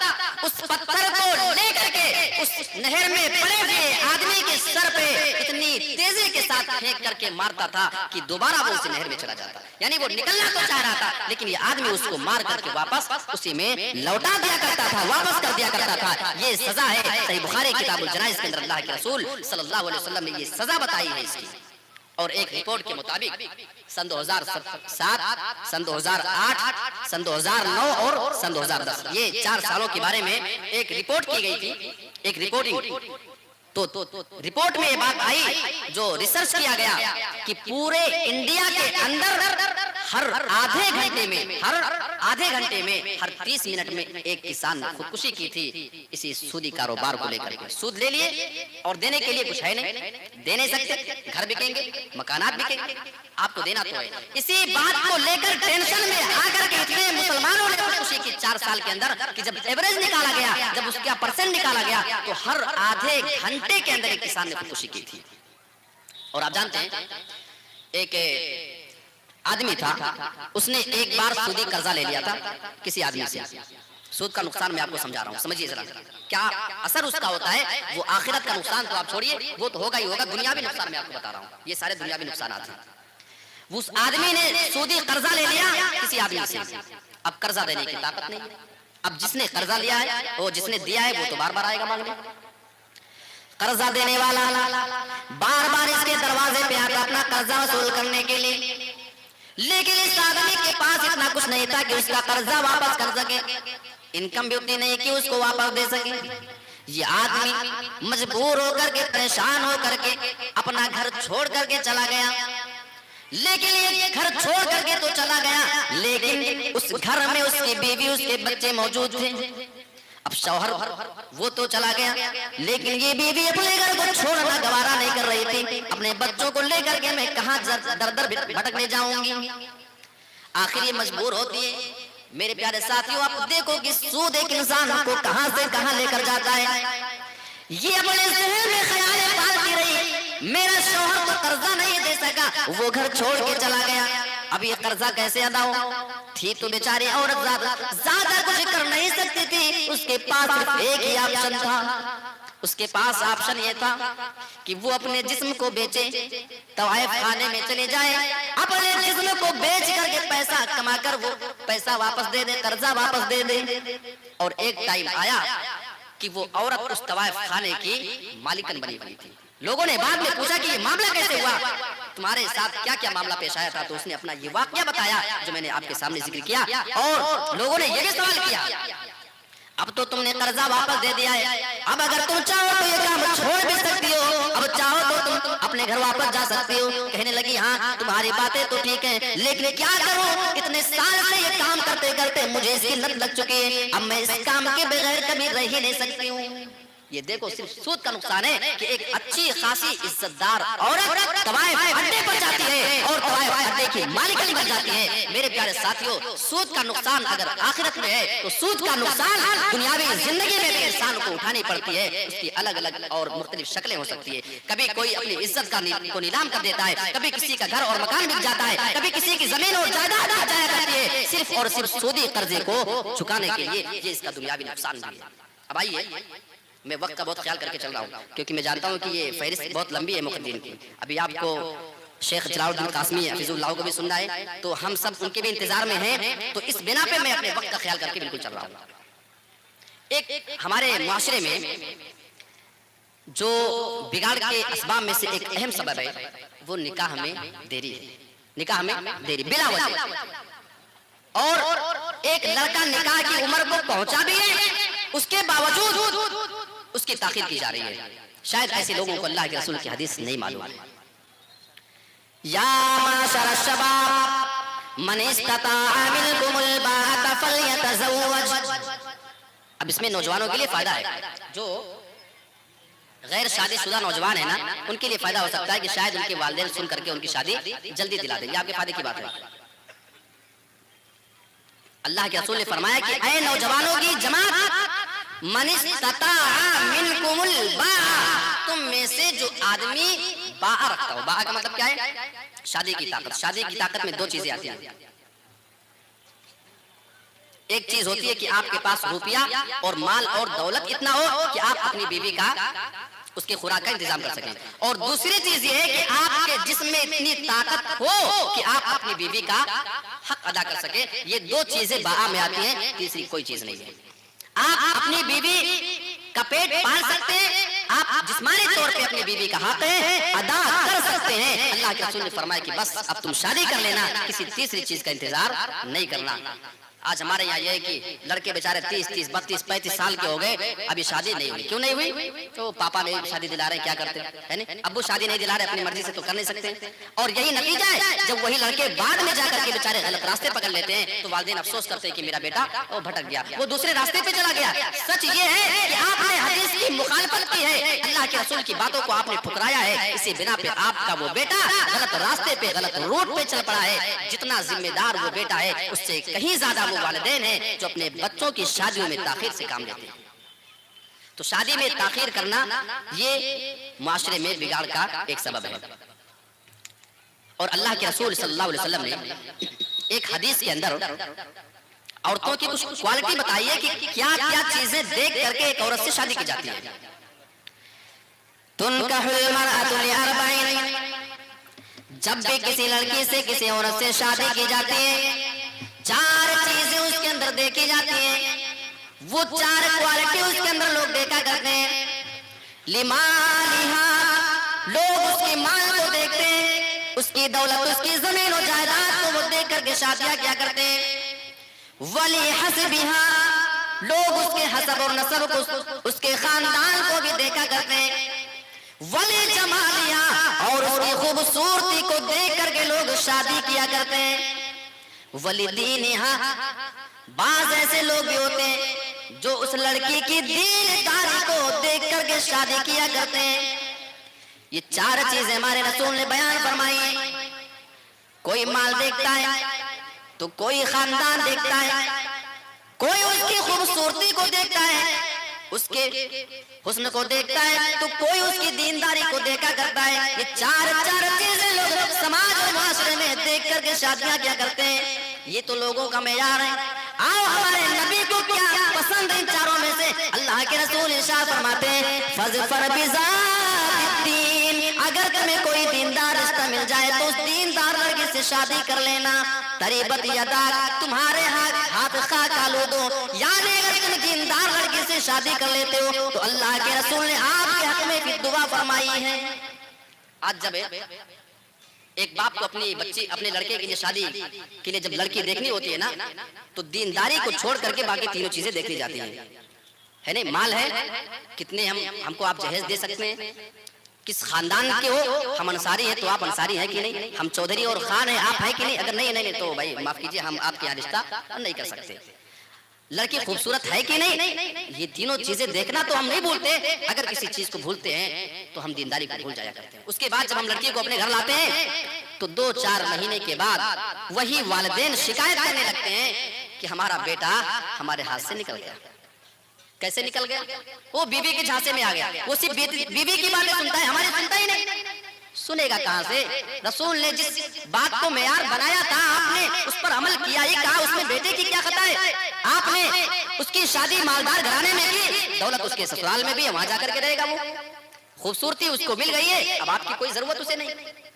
उस पत्थर को लेकर के उस नहर में पड़े हुए आदमी के सर पे इतनी तेजी के साथ फेंक करके मारता था कि दोबारा वो उस नहर में चला जाता। यानी वो निकलना तो चाह रहा था, लेकिन ये आदमी उसको मार करके वापस उसी में लौटा दिया करता था, वापस कर दिया करता था। ये सजा है। सही बुखारी किताबुल जनाइज के अंदर अल्लाह के रसूल सल्लल्लाहु अलैहि वसल्लम ने ये सजा बताई है इसकी। और एक रिपोर्ट के मुताबिक सन 2007, सन 2008, सन 2009 और सन 2010 ये 4 सालों के बारे में एक रिपोर्ट की गई थी, एक रिपोर्टिंग। तो रिपोर्ट में ये बात आई, जो रिसर्च किया गया कि पूरे इंडिया के अंदर हर आधे घंटे में हर 30 मिनट में एक किसान ने खुदकुशी की थी इसी सूदी कारोबार को लेकर के। सूद ले लिए और देने के लिए कुछ है नहीं, दे नहीं सकते, घर बिकेंगे, मकानात बिकेंगे, आपको देना तो है। इसी बात को लेकर टेंशन में आकर के इतने मुसलमानों ने खुदकुशी की 4 साल के अंदर कि जब एवरेज निकाला गया, जब उसका परसेंट निकाला गया तो हर आधे घंटे के अंदर एक किसान ने खुदकुशी की थी। और आप जानते हैं एक आदमी था, उसने एक बार सूदी कर्जा ले लिया था किसी आदमी से। सूद का नुकसान मैं आपको समझा रहा हूँ, समझिए जरा क्या असर उसका होता है। वो आखिरत का नुकसान तो आप छोड़िए, वो तो होगा ही होगा, दुनियावी नुकसान मैं आपको बता रहा हूँ, ये सारे दुनियावी नुकसान आते हैं। उस आदमी ने सूदी कर्जा ले लिया किसी आदमी से, अब कर्जा देने की ताकत नहीं है। अब जिसने कर्जा लिया है वो जिसने दिया है वो तो बार बार आएगा मांगने। कर्जा देने वाला बार बार इसके दरवाजे पे आता अपना कर्जा वसूल करने के लिए, लेकिन इस आदमी के पास इतना कुछ नहीं था कि उसका कर्जा वापस कर सके, इनकम भी उतनी नहीं कि उसको वापस दे सके। ये आदमी मजबूर होकर के, परेशान होकर के अपना घर छोड़ करके चला गया। लेकिन ये घर छोड़ करके तो चला गया, लेकिन उस घर में उसकी बीवी, उसके बच्चे मौजूद थे। अब शौहर वो तो चला गया, लेकिन ये बीवी अपने घर को छोड़ना गवारा नहीं कर रही थी। अपने बच्चों को लेकर के मैं कहाँ दर दर भटकने जाऊंगी। आखिर ये मजबूर होती है। मेरे प्यारे साथियों, आप देखो कि सूद एक इंसान को कहां से कहां लेकर जाता है। ये अपने ज़हन में ख्याल पालती रही, मेरा शौहर तो कर्जा नहीं दे सका, वो घर छोड़ के चला गया, अब ये कर्जा कैसे अदा हो। थी तो बेचारी औरत ज्यादा कुछ कर नहीं सकती थी, उसके पास सिर्फ एक ही ऑप्शन था। उसके पास ऑप्शन ये था कि वो अपने जिस्म को बेचे, तवाइफ खाने में चले जाए, अपने जिस्म को बेच करके पैसा कमाकर वो पैसा वापस दे दे, कर्जा वापस दे दे। और एक टाइम आया कि वो औरत उस तवाइफ खाने की मालिकन बनी हुई थी। लोगों ने बाद में पूछा कि ये मामला कैसे हुआ, तुम्हारे साथ क्या क्या मामला पेश आया था। तो उसने अपना ये वाकया बताया जो मैंने आपके सामने जिक्र किया। और लोगों ने ये भी सवाल किया, अब तो तुमने कर्जा वापस दे दिया है, अब अगर तुम चाहो तो ये काम छोड़ भी सकती हो, अब चाहो तो तुम अपने घर वापस जा सकती हो। कहने लगी हाँ तुम्हारी बातें तो ठीक है, लेकिन क्या करूं, इतने साल से ये काम करते करते मुझे इसकी लत लग चुकी है, अब मैं इस काम के बगैर कभी रह ही नहीं सकती हूँ। ये देखो सिर्फ सूद का नुकसान है कि एक अच्छी खासी इज्जतदार औरत तवाइफ अड्डे पर जाती है और तवाइफ अड्डे की मालिकन बन जाती है। मेरे प्यारे साथियों, सूद का नुकसान अगर आखिरत में है तो सूद का नुकसान दुनियावी जिंदगी में भी इंसान को उठानी पड़ती है। उसकी अलग अलग और मुख्तलिफ शक्लें हो सकती है। कभी कोई अपनी इज्जत को नीलाम कर देता है, कभी किसी का घर और मकान बिक जाता है, कभी किसी की जमीन और जायदाद आ जाया करती है, सिर्फ और सिर्फ सूदी कर्जे को चुकाने के लिए। ये इसका दुनियावी नुकसान भी है। अब आइए, मैं वक्त का बहुत ख्याल करके चल रहा हूँ क्योंकि मैं जानता हूँ कि ये फहरिस्त बहुत लंबी है मुक़द्दिरीन की। अभी आपको शेख जलालुद्दीन कासमी हफीजुल्लाह को भी सुनना है, तो हम सब उनके भी इंतजार में हैं। तो इस बिना पे मैं अपने वक्त का ख्याल करके बिल्कुल चल रहा हूँ। एक हमारे मुआशरे में जो बिगाड़ के असबाब में से एक अहम सबब है वो निकाह में देरी है। निकाह में देरी बिला वजह। और एक लड़का निकाह की उम्र को पहुंचा भी है, उसके बावजूद उसकी ताखीर की जा रही है। शायद ऐसे लोगों को अल्लाह के रसूल की हदीस नहीं मालूम है। या माशर शबाब मन इस्तताअ मिनकुमुल बाअता फलयतज़व्वज। अब इसमें नौजवानों के लिए फायदा है, जो गैर शादीशुदा नौजवान है ना, उनके लिए फायदा हो सकता है कि शायद उनके वालिदैन सुन करके उनकी शादी जल्दी दिला देंगे। आपके फायदे की बात है। अल्लाह के रसूल ने फरमाया कि ऐ नौजवानों की जमात, मन इस्तताअ मिनकुमुल बाअ, तुम में से जो आदमी बाअ रखता हो, बाअ का मतलब क्या है? शादी की ताकत। शादी की ताकत में दो चीजें आती हैं। एक चीज होती है कि आपके पास रुपया और माल और दौलत इतना हो कि आप अपनी बीवी का, उसके खुराक का इंतजाम कर सकें, और दूसरी चीज ये है कि आपके जिस्म में इतनी ताकत हो कि आप अपनी बीवी का हक अदा कर सके। ये दो चीजें बाआ में आती हैं, तीसरी कोई चीज नहीं है। आप अपनी बीवी का पेट पाल सकते हैं, आप जिस्मानी तौर पे अपनी बीवी का हक अदा कर सकते हैं। अल्लाह के रसूल ने फरमाया कि बस अब तुम शादी कर लेना, किसी तीसरी चीज का इंतजार नहीं करना। आज हमारे यहाँ ये है कि लड़के बेचारे 30, 30, 32, 35 साल के हो गए, अभी शादी नहीं हुई। क्यों नहीं हुई? तो पापा ने शादी दिला रहे हैं, क्या करते हैं ना, अब्बू शादी नहीं दिला रहे, अपनी मर्जी से तो कर नहीं सकते। और यही नतीजा है, जब वही लड़के बाद में जाकर के बेचारे गलत रास्ते पकड़ लेते हैं तो वालिदैन अफसोस करते हैं कि मेरा बेटा वो भटक गया, वो दूसरे रास्ते पे चला गया। सच ये है कि आपने हदीस की मुखालफत की है, अल्लाह के रसूल की बातों को आपने ठुकराया है, इसी बिना पे आपका वो बेटा गलत रास्ते पे, गलत रूट पे चल पड़ा है। जितना जिम्मेदार वो बेटा है, उससे कहीं ज्यादा वो वालिदैन हैं जो अपने बच्चों की शादियों में ताखीर से काम लेते हैं। तो शादी में ताखीर करना ये माशरे में बिगाड़ का एक सबब है। और अल्लाह के रसूल सल्लल्लाहु अलैहि वसल्लम ने एक हदीस के अंदर औरतों की कुछ क्वालिटी बताई है कि क्या क्या चीजें देख करके एक औरत से शादी की जाती है। तुनकाहुल मरअतु लिअरबईन, जब भी किसी लड़की से किसी औरत से शादी की जाती है, चार चीजें उसके अंदर देखी जाती हैं। वो चार क्वालिटी उसके अंदर लोग देखा करते हैं। लिमालिहा, लोग उसके माल को देखते हैं, उसकी दौलत, उसकी जमीन और जायदाद को वो देख करके शादियां क्या करते हैं। वली हसबिहा, लोग उसके हसब और नसब को, उसके खानदान को भी देखा करते हैं। वली जमालिया, और उसकी खूबसूरती को देख करके लोग शादी किया करते हैं। वलिदीनिहा, बाज ऐसे लोग भी होते हैं जो उस लड़की की दीनदारी को देख करके शादी किया करते हैं। ये चार चीजें हमारे रसूल ने बयान फरमाई। कोई माल देखता है तो कोई खानदान देखता है, कोई उसकी खूबसूरती को देखता है, उसके हुस्न को देखता है, तो कोई उसकी दीनदारी को देखा करता है। ये चार चीजें लोग समाज और माशरे में देख करके शादियां क्या करते हैं। ये तो लोगों का मेयार है। आओ हमारे नबी को क्या पसंद है इन चारों में से? अल्लाह के रसूल इरशाद फरमाते हैं, फज़फर बिज़ातिद्दीन, अगर तुम्हें कोई दीनदार रिश्ता मिल जाए तो उस दीनदार लड़की से शादी कर लेना। तरीबत यदा, तुम्हारे हाथ खा कालो दो, यानी अगर तुम दीनदार लड़की से शादी कर लेते हो तो अल्लाह के रसूल ने आपके हक में भी दुआ फरमाई है। आज जब एक बाप को अपनी बच्ची, अपने लड़के के लिए शादी के लिए जब लड़की देखनी होती है ना, तो दीनदारी को छोड़ करके बाकी तीनों चीजें देखी जाती हैं, है नहीं? माल है, कितने हमको आप जहेज दे सकते हैं, किस खानदान के हो, हम अंसारी हैं तो आप अंसारी हैं कि नहीं, हम चौधरी और खान हैं, आप हैं कि नहीं, अगर नहीं नहीं तो भाई माफ कीजिए, हम आपके यहाँ रिश्ता नहीं कर सकते। लड़की खूबसूरत है कि नहीं, ये तीनों चीजें देखना तो हम नहीं भूलते। अगर किसी चीज को भूलते हैं तो हम दीनदारी को भूल जाया करते हैं। उसके बाद जब हम लड़की को अपने घर लाते हैं तो 2-4 महीने के बाद वही वालिदैन शिकायत करने लगते हैं कि हमारा बेटा हमारे हाथ से निकल गया। कैसे निकल गया? वो बीवी के झांसे में आ गया। वो सिर्फ बीवी की बातें सुनता है, हमारी सुनता ही नहीं। सुनेगा कहां से? रसूल ने जिस बात को मेयार बनाया था, आपने उस पर अमल किया ही कहा। उसमें बेटे की क्या खता है? आपने उसकी शादी मालदार घराने में की, दौलत उसके ससुराल में भी है, वहां जाकर के रहेगा। वो खूबसूरती उसको मिल गई है, अब आपकी कोई जरूरत उसे नहीं।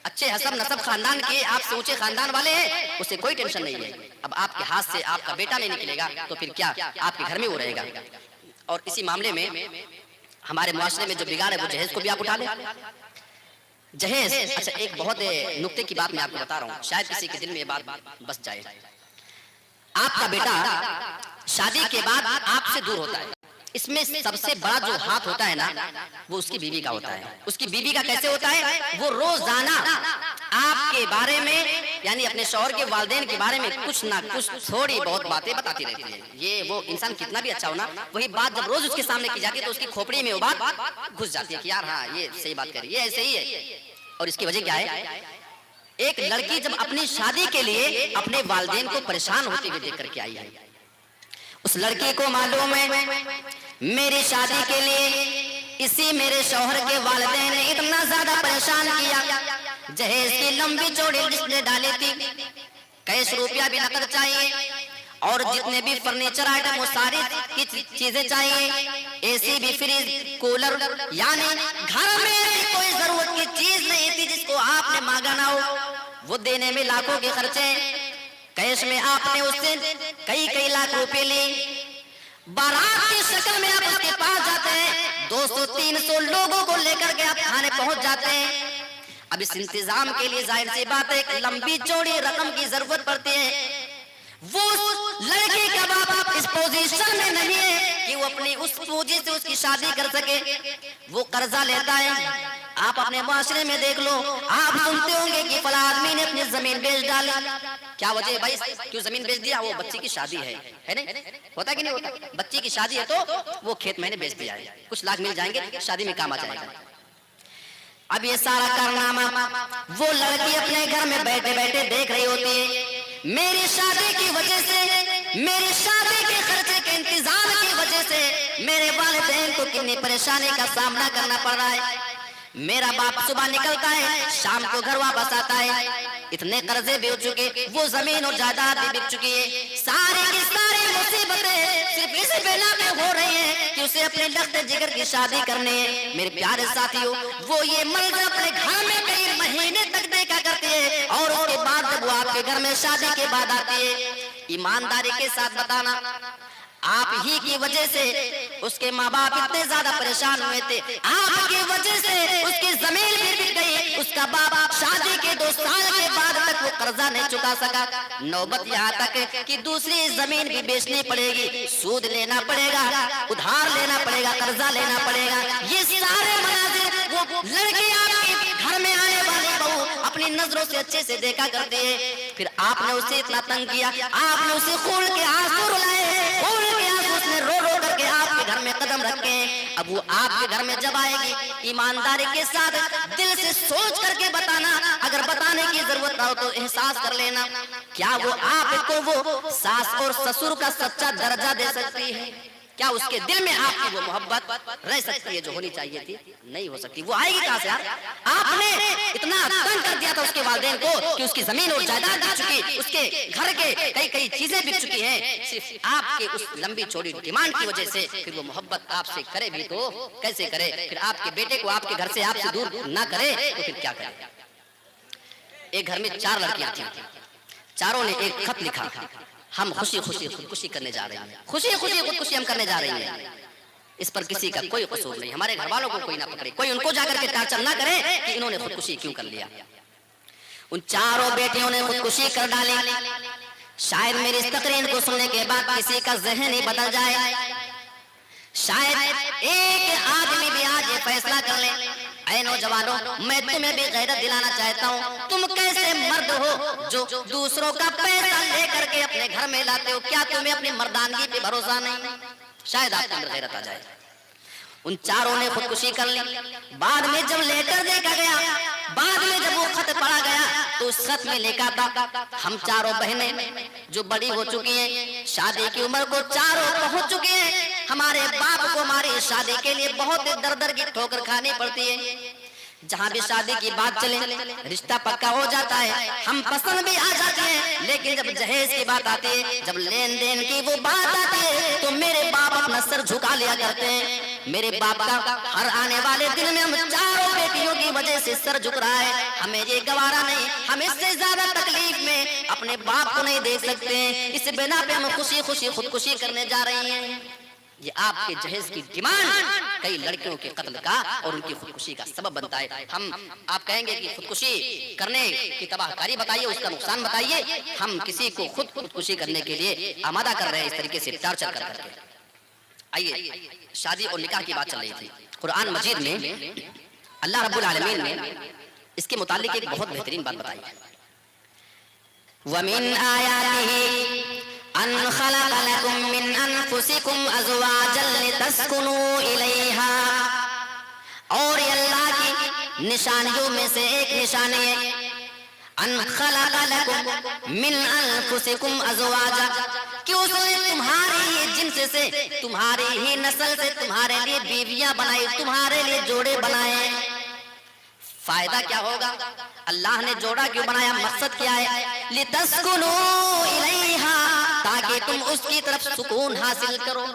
अच्छे हसब नसब खानदान के, आपसे ऊंचे खानदान वाले हैं, उसे कोई टेंशन नहीं है। अब आपके हाथ से आपका बेटा नहीं निकलेगा तो फिर क्या आपके घर में वो रहेगा। और इसी मामले में हमारे मुआशरे में जो बिगाड़ है वो जहेज को भी आप उठा ले। जहेज, अच्छा एक बहुत नुक्ते की बात मैं आपको बता रहा हूँ, शायद किसी के दिल में ये बात बस जाए। आपका बेटा शादी के बाद आपसे दूर होता है, इसमें सबसे बड़ा जो हाथ होता है ना वो उसकी बीवी का होता है। उसकी बीवी का कैसे होता है? वो रोजाना आपके बारे में यानी अपने शौहर के वालिदैन के बारे में कुछ ना कुछ थोड़ी बहुत बातें बताती रहती है। ये वो इंसान कितना भी अच्छा हो ना, वही बात जब रोज उसके सामने की जाती है तो उसकी खोपड़ी में वो बात घुस जाती है कि यार हाँ ये सही बात करी, ये ऐसे ही है। और इसकी वजह क्या है? एक लड़की जब अपनी शादी के लिए अपने वालिदैन को परेशान होते हुए देख करके आई है, उस लड़की को मालूम है मेरी शादी के लिए इसी मेरे शौहर के वालिदैन ने इतना ज्यादा परेशान किया, जहेज की लंबी चौड़ी लिस्ट डाली थी, कैश रुपया भी नकद चाहिए और जितने भी फर्नीचर आइटम वो सारी की चीजें चाहिए, एसी भी, फ्रिज, कूलर, यानी घर में कोई जरूरत की चीज नहीं थी जिसको आपने मांगा ना हो। वो देने में लाखों के खर्चे, कैश में आपने उससे कई लाख रुपए लिए। बारात की शक्ल में आप उसके पास जाते हैं, 200-300 लोगों को लेकर के आप खाने पहुंच जाते हैं। अब इस इंतजाम के लिए जाहिर सी बात है एक लंबी चौड़ी रकम की जरूरत पड़ती है। वो लड़की का बाप इस पोजीशन में नहीं है कि वो अपनी उस पूंजी से उसकी शादी कर सके, वो कर्जा लेता है। आप अपने मुआशरे में देख लो, आप सुनते होंगे कि फला आदमी ने अपनी जमीन बेच डाली। क्या वजह है भाई, क्यों जमीन बेच दिया? वो बच्ची की शादी है नहीं? होता कि नहीं होता? बच्ची की शादी है तो वो खेत मैंने बेच दिया है, कुछ लाख मिल जाएंगे, शादी में काम आ जाएगा। अब ये सारा कारनामा वो लड़की अपने घर में बैठे बैठे देख रही होती है। मेरी शादी की वजह से, मेरी शादी के खर्चे के इंतजाम की वजह से मेरे वालिदैन को कितनी परेशानी का सामना करना पड़ रहा है। मेरा बाप सुबह निकलता है, शाम को घर वापस आता है, इतने कर्जे भी हो चुके, वो जमीन और जायदाद भी बिक चुकी है, सारी की सारी मुसीबतें सिर्फ इसी बिना में हो रही हैं कि उसे अपने लख्त जिगर की शादी करनी है। मेरे प्यारे साथियों, वो ये मंजर अपने घर में कई महीने तक देखा करती है और उसके बाद जब वो आपके घर में शादी के बाद आती है, ईमानदारी के साथ बताना आप ही की वजह से उसके माँ बाप इतने ज्यादा परेशान हुए थे, आपकी वजह से उसकी जमीन भी बिक गई, उसका बाप शादी के 2 साल के बाद तक वो कर्जा नहीं चुका सका। नौबत यहाँ तक कि दूसरी जमीन भी बेचनी पड़ेगी, सूद लेना पड़ेगा, उधार लेना पड़ेगा, कर्जा लेना पड़ेगा। ये सारे मनाजिर वो लड़की आपके घर में आने वाली बहू अपनी नजरों से अच्छे से देखा करती है। फिर आपने उसे इतना तंग किया, आपने उसे खून के आंसू रुलाए, रो रो करके आपके घर में कदम रखे। अब वो आपके घर में जब आएगी, ईमानदारी के साथ दिल से सोच करके बताना, अगर बताने की जरूरत ना हो तो एहसास कर लेना, क्या वो आपको वो सास और ससुर का सच्चा दर्जा दे सकती है? क्या उसके दिल में आपकी वो मोहब्बत रह सकती है जो होनी चाहिए थी? नहीं हो सकती। वो आएगी कहां से यार? आपने इतना तंग कर दिया था उसके वालिदैन को कि उसकी जमीन और जायदाद बिक चुकी, उसके घर के कई चीजें बिक चुकी हैं, सिर्फ आपके उस लंबी चौड़ी डिमांड की वजह से। फिर वो मोहब्बत आपसे करे भी तो कैसे करे? फिर आपके बेटे को आपके घर से आपसे दूर ना करे तो फिर क्या करे? एक घर में 4 लड़कियां थी, चारों ने एक खत लिखा, हम खुशी खुशी खुदकुशी करने जा रहे हैं, खुशी खुशी खुदकुशी हम करने जा रहे हैं, इस पर किसी का कोई कसूर नहीं, हमारे घर वालों को कोई ना पकड़े, कोई उनको जाकर के टार्चर ना करे कि इन्होंने खुदकुशी क्यों कर लिया। उन चारों बेटियों ने खुदकुशी कर डाली। शायद मेरी इस तकरीर को सुनने के बाद किसी का जहन ही बदल जाए, शायद एक आदमी भी आज ये फैसला कर ले, ऐ नौजवानों, मैं तुम्हें भी गैरत दिलाना चाहता हूँ, तुम कैसे मर्द हो जो दूसरों का पैसा लेकर के अपने घर में लाते हो? क्या तुम्हें अपनी मर्दानगी पे भरोसा नहीं? शायद आपके अंदर गैरत आ जाए। उन चारों ने खुदकुशी कर ली। बाद में जब लेटर देखा गया, बाद में जब वो खत पढ़ा गया तो उस खत में लिखा था, हम चारों बहनें जो बड़ी हो चुकी हैं, शादी की उम्र को चारों पहुंच चुकी हैं, हमारे बाप को हमारी शादी के लिए बहुत दर की ठोकर खानी पड़ती है। जहाँ भी शादी की बात चले रिश्ता पक्का हो जाता है, हम पसंद भी आ जाते हैं, लेकिन जब जहेज की बात आती है, जब लेन देन की वो बात आती है तो मेरे बाप अपना सर झुका लिया करते हैं। मेरे बाप का हर आने वाले दिन में हम चारों बेटियों की वजह से सर झुक रहा है, हमें ये गवारा नहीं, हम इससे ज्यादा तकलीफ में अपने बाप को नहीं देख सकते हैं, इस बिना पे हम खुशी खुशी खुदकुशी करने जा रही हैं। ये आपके जहेज की डिमांड कई लड़कियों के कत्ल का और उनकी खुदकुशी का सबब बनता है। हम आप कहेंगे कि खुदकुशी करने की तबाहकारी बताइए, उसका नुकसान बताइए। हम किसी को खुदकुशी करने के लिए आमादा कर रहे हैं इस तरीके से टार्चर कर करके। आइए, शादी और निकाह की बात चल रही थी। कुरान मजीद में अल्लाह रब्बुल आलमीन ने इसके मुतालिक एक बहुत बेहतरीन बात बताई है। वमिन आयातिही अन खलक़ लकुम मिन अनफुसिकुम अज़वाजन लितस्कुनू इलैहा, और अल्लाह की निशानियों में से एक निशानी है अन खलक़ लकुम मिन अनफुसिकुम अज़वाजा, कि उसने तुम्हारे ही जिन्स से, तुम्हारी ही नस्ल से तुम्हारे लिए बीवियां बनाई, तुम्हारे लिए जोड़े बनाए। फायदा क्या होगा? अल्लाह ने जोड़ा क्यों बनाया? मकसद क्या है? लितस्कुनू इलैहा, ताकि तुम उसकी तरफ सुकून हासिल करो।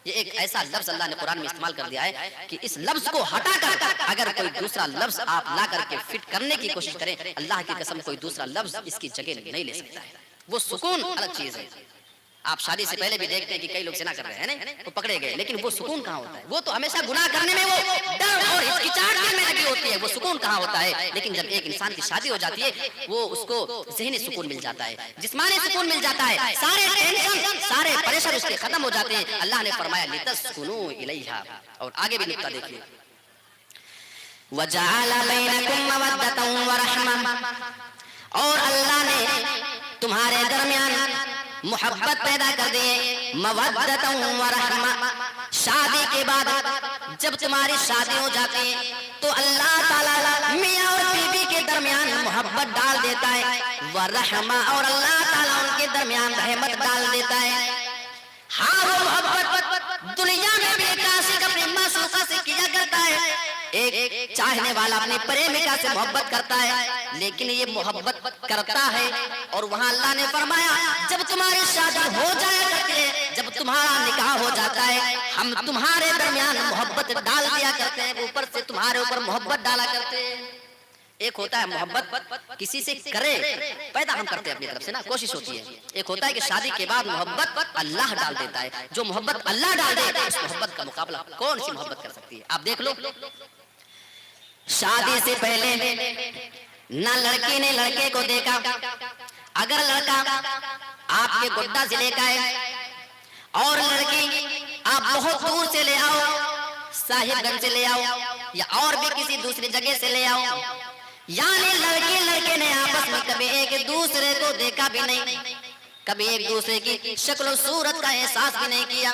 ये एक ऐसा लफ्ज अल्लाह ने कुरान में इस्तेमाल कर दिया है कि इस लफ्ज को हटाकर अगर कोई दूसरा लफ्ज आप ला करके फिट करने की कोशिश करें, अल्लाह की कसम कोई दूसरा लफ्ज इसकी जगह नहीं ले सकता है। वो सुकून अलग चीज है। आप शादी से पहले भी देखते हैं कि कई लोग जिना कर रहे हैं ना, वो पकड़े गए, लेकिन वो सुकून कहाँ होता है? वो तो हमेशा गुनाह करने में वो डर और हिचकिचाहट में लगी होती है, वो सुकून कहाँ होता है? लेकिन जब एक इंसान की शादी हो जाती है, वो उसको ज़हनी सुकून मिल जाता है, जिस्मानी सुकून मिल जाता है, सारे टेंशन सारे प्रेशर उसके खत्म हो जाते हैं। अल्लाह ने फरमाया लितस्कुनू इलैहा, और आगे भी नुक्ता देखिए, वजअल बैनकुम मवद्दतन व रहमा, और अल्लाह ने तुम्हारे दरमियान मोहब्बत पैदा कर दिए, मवद्दतन व रहमा। शादी के बाद जब तुम्हारी शादी हो जाती है तो अल्लाह ताला मियां और बीवी के दरमियान मोहब्बत डाल देता है, व रहमा, और अल्लाह ताला उनके दरमियान रहमत डाल देता है। हाँ, वो मोहब्बत दुनिया में भी एक आशिक अपनी मासूका से किया करता है, एक चाहने वाला अपनी प्रेमिका से मोहब्बत करता है, लेकिन ये मोहब्बत करता है और वहाँ अल्लाह ने फरमाया जब तुम्हारी शादी हो जाए करती है, जब तुम्हारा निकाह हो जाता है, हम तुम्हारे दरमियान मोहब्बत डाल दिया करते हैं, ऊपर से तुम्हारे ऊपर मोहब्बत डाला करते हैं। एक होता है मोहब्बत किसी से करे, पैदा हम करते हैं अपनी तरफ से ना, कोशिश होती है। एक होता है कि शादी के बाद मोहब्बत अल्लाह डाल देता है। जो मोहब्बत अल्लाह डाल दे, उस मोहब्बत का मुकाबला कौन सी मोहब्बत कर सकती है? आप देख लो, शादी से पहले ना लड़की ने लड़के को देखा, अगर लड़का आपके गोड्डा जिले का है और लड़की आप बहुत दूर से ले आओ, साहिबगंज से ले आओ या और भी किसी दूसरी जगह से ले आओ, यानी लड़के लड़के ने आपस में कभी एक दूसरे को देखा भी नहीं, कभी एक दूसरे की शक्ल सूरत का एहसास भी नहीं किया,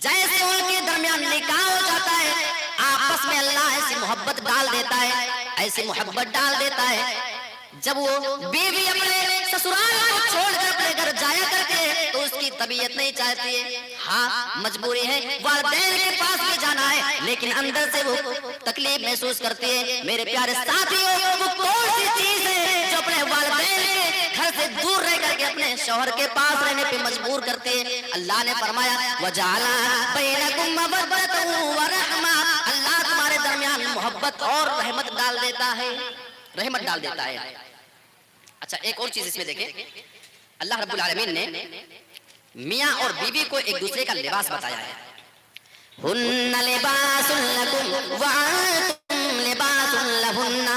जैसे उनके दरमियान निकाह हो जाता है, आपस में अल्लाह ऐसी मोहब्बत डाल देता है, ऐसी मोहब्बत डाल देता है। जब वो बीवी अपने ससुराल को छोड़कर अपने घर जाया करती है तो उसकी तबीयत नहीं चाहती है, हाँ मजबूरी है, वालिदैन के पास भी जाना है, लेकिन अंदर से वो तकलीफ महसूस करती है। मेरे प्यारे साथियों, वो कौन सी चीज है जो अपने वालिदैन के घर से दूर रह करके अपने शौहर के पास रहने पे मजबूर करती है? अल्लाह ने फरमाया वजअला बैनकुम मवद्दतन व रहमा, अल्लाह तुम्हारे दरमियान मोहब्बत और रहमत डाल देता है, रहमत डाल देता है। अच्छा, एक और चीज इसमें देखें, अल्लाह रब्बुल आलमीन ने मियाँ और बीवी को एक दूसरे का लिबास बताया है। हुन्ना लिबासुल लकुम व अंतुम लिबासुल लहुन्ना,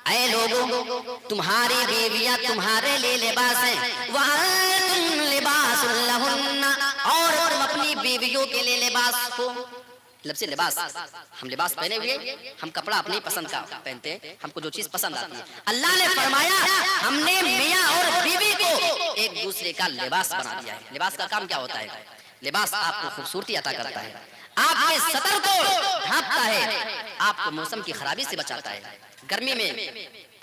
ऐ लोगों तुम्हारी बीवियां तुम्हारे लिए लिबास हैं, व अंतुम लिबासुल लहुन्ना, और तुम अपनी बीवियों के लिए लिबास हो। लब से लिबास, हम लिबास पहने हुए, हम कपड़ा अपनी पसंद का पहनते हैं, हमको जो चीज पसंद आती है। अल्लाह ने फरमाया हमने मियाँ और बीवी को एक दूसरे का लिबास बना दिया है। लिबास का काम क्या होता है? लिबास आपको खूबसूरती अता करता है, आपके सतर को ढांपता है, आपको मौसम की खराबी से बचाता है। गर्मी में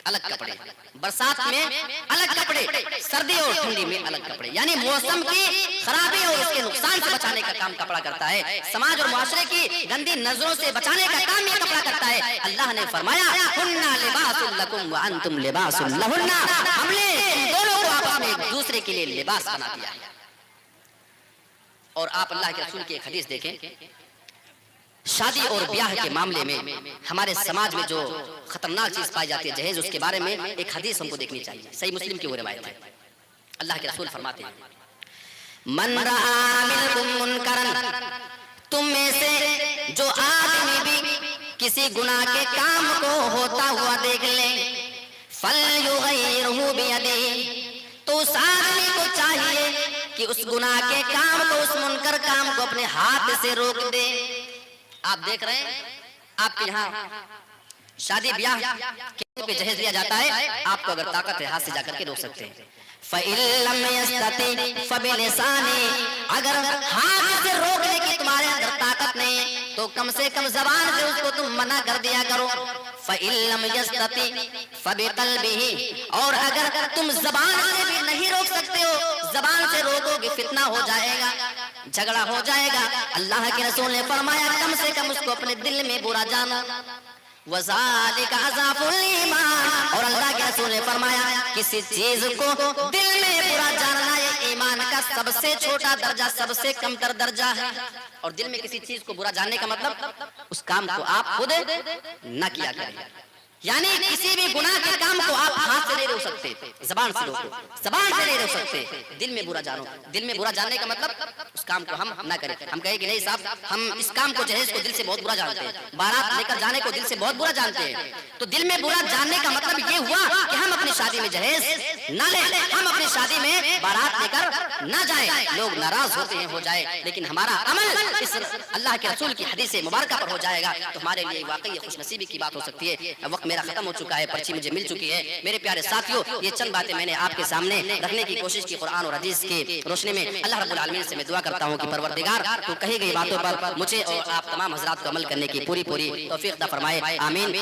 अलग कपड़े, बरसात में अलग कपड़े, सर्दी और ठंडी में अलग कपड़े, यानी मौसम की खराबी और उसके नुकसान से बचाने का काम कपड़ा करता है। समाज और मुआशरे की गंदी नजरों से बचाने का काम ये कपड़ा करता है। अल्लाह ने फरमाया हुन्ना लिबासुल लकुम व अंतुम लिबासुल लहुन्ना, हमने तुम दोनों को आपस में एक दूसरे के लिए लिबास बना दिया है। और आप अल्लाह के रसूल की एक हदीस देखें, शादी और ब्याह के मामले में हमारे समाज में जो खतरनाक चीज पाई जाती है जहेज, उसके बारे में एक हदीस हमको देखनी चाहिए। सही मुस्लिम की वो रिवायत है। अल्लाह के रसूल फरमाते हैं मन रआ मिनकुम मुनकरन, तुम में से जो आदमी भी किसी गुनाह के काम को होता हुआ देख ले, फलयुगय्यिरहु बियदिही, तो उस आदमी को चाहिए कि उस गुनाह के काम को, उस मुनकर काम को अपने हाथ से रोक दे। आप देख रहे हैं आपके यहाँ शादी ब्याह पे जहेज दिया जाता है, आपको अगर ताकत है हाथ से जाकर के रोक सकते हैं। फ़इल्लम यस्तति फ़बिलिसानी, अगर हाथ से रोकने की तुम्हारे अंदर ताकत नहीं है तो कम से कम जबान से उसको तुम मना कर दिया करो। फ़इल्लम यस्तति फ़बिक़ल्बिही, और अगर तुम जबान से भी नहीं रोक सकते हो, जबान से रोकोगे फितना हो जाएगा, झगड़ा हो जाएगा। अल्लाह के रसूल ने फरमाया कम से कम उसको अपने दिल में बुरा जानो, वज़ालिका अज़ाफ़ुल ईमान, और अल्लाह के रसूल ने फरमाया किसी चीज को दिल में बुरा जानना ये ईमान का सबसे छोटा दर्जा, सबसे कमतर दर्जा है। और दिल में किसी चीज को बुरा जानने का मतलब उस काम को आप खुद न किया करें, यानी किसी भी गुनाह के काम को आप हाथ से नहीं रोक सकते, जबान से रोको, जबान से नहीं रोक सकते, दिल में बुरा जानो। दिल में बुरा जानने का मतलब उस काम को हम ना करें। हम कहें कि नहीं साहब हम इस काम को जहेज को दिल से बहुत बुरा जानते हैं, बारात लेकर जाने को दिल से बहुत बुरा जानते हैं, तो दिल में बुरा जानने का मतलब ये हुआ कि हम अपनी शादी में जहेज ना ले, हम अपनी शादी में बारात लेकर ना जाए। लोग नाराज होते हैं, हो जाए, लेकिन हमारा अमल इस अल्लाह के रसूल की हदीस मुबारका पर हो जाएगा तो हमारे लिए वाकई खुशनसीबी की बात हो सकती है। वक्त मेरा खत्म हो चुका है, पर्ची मुझे मिल चुकी है। मेरे प्यारे साथियों, ये चंद बातें मैंने आपके सामने रखने की कोशिश की कुरान और हदीस की रोशनी में। अल्लाह रब्बुल आलमीन से मैं दुआ करता हूँ कि परवरदिगार तो कही गई बातों पर मुझे और आप तमाम हजरात को अमल करने की पूरी तौफीक अता फरमाए। आमीन।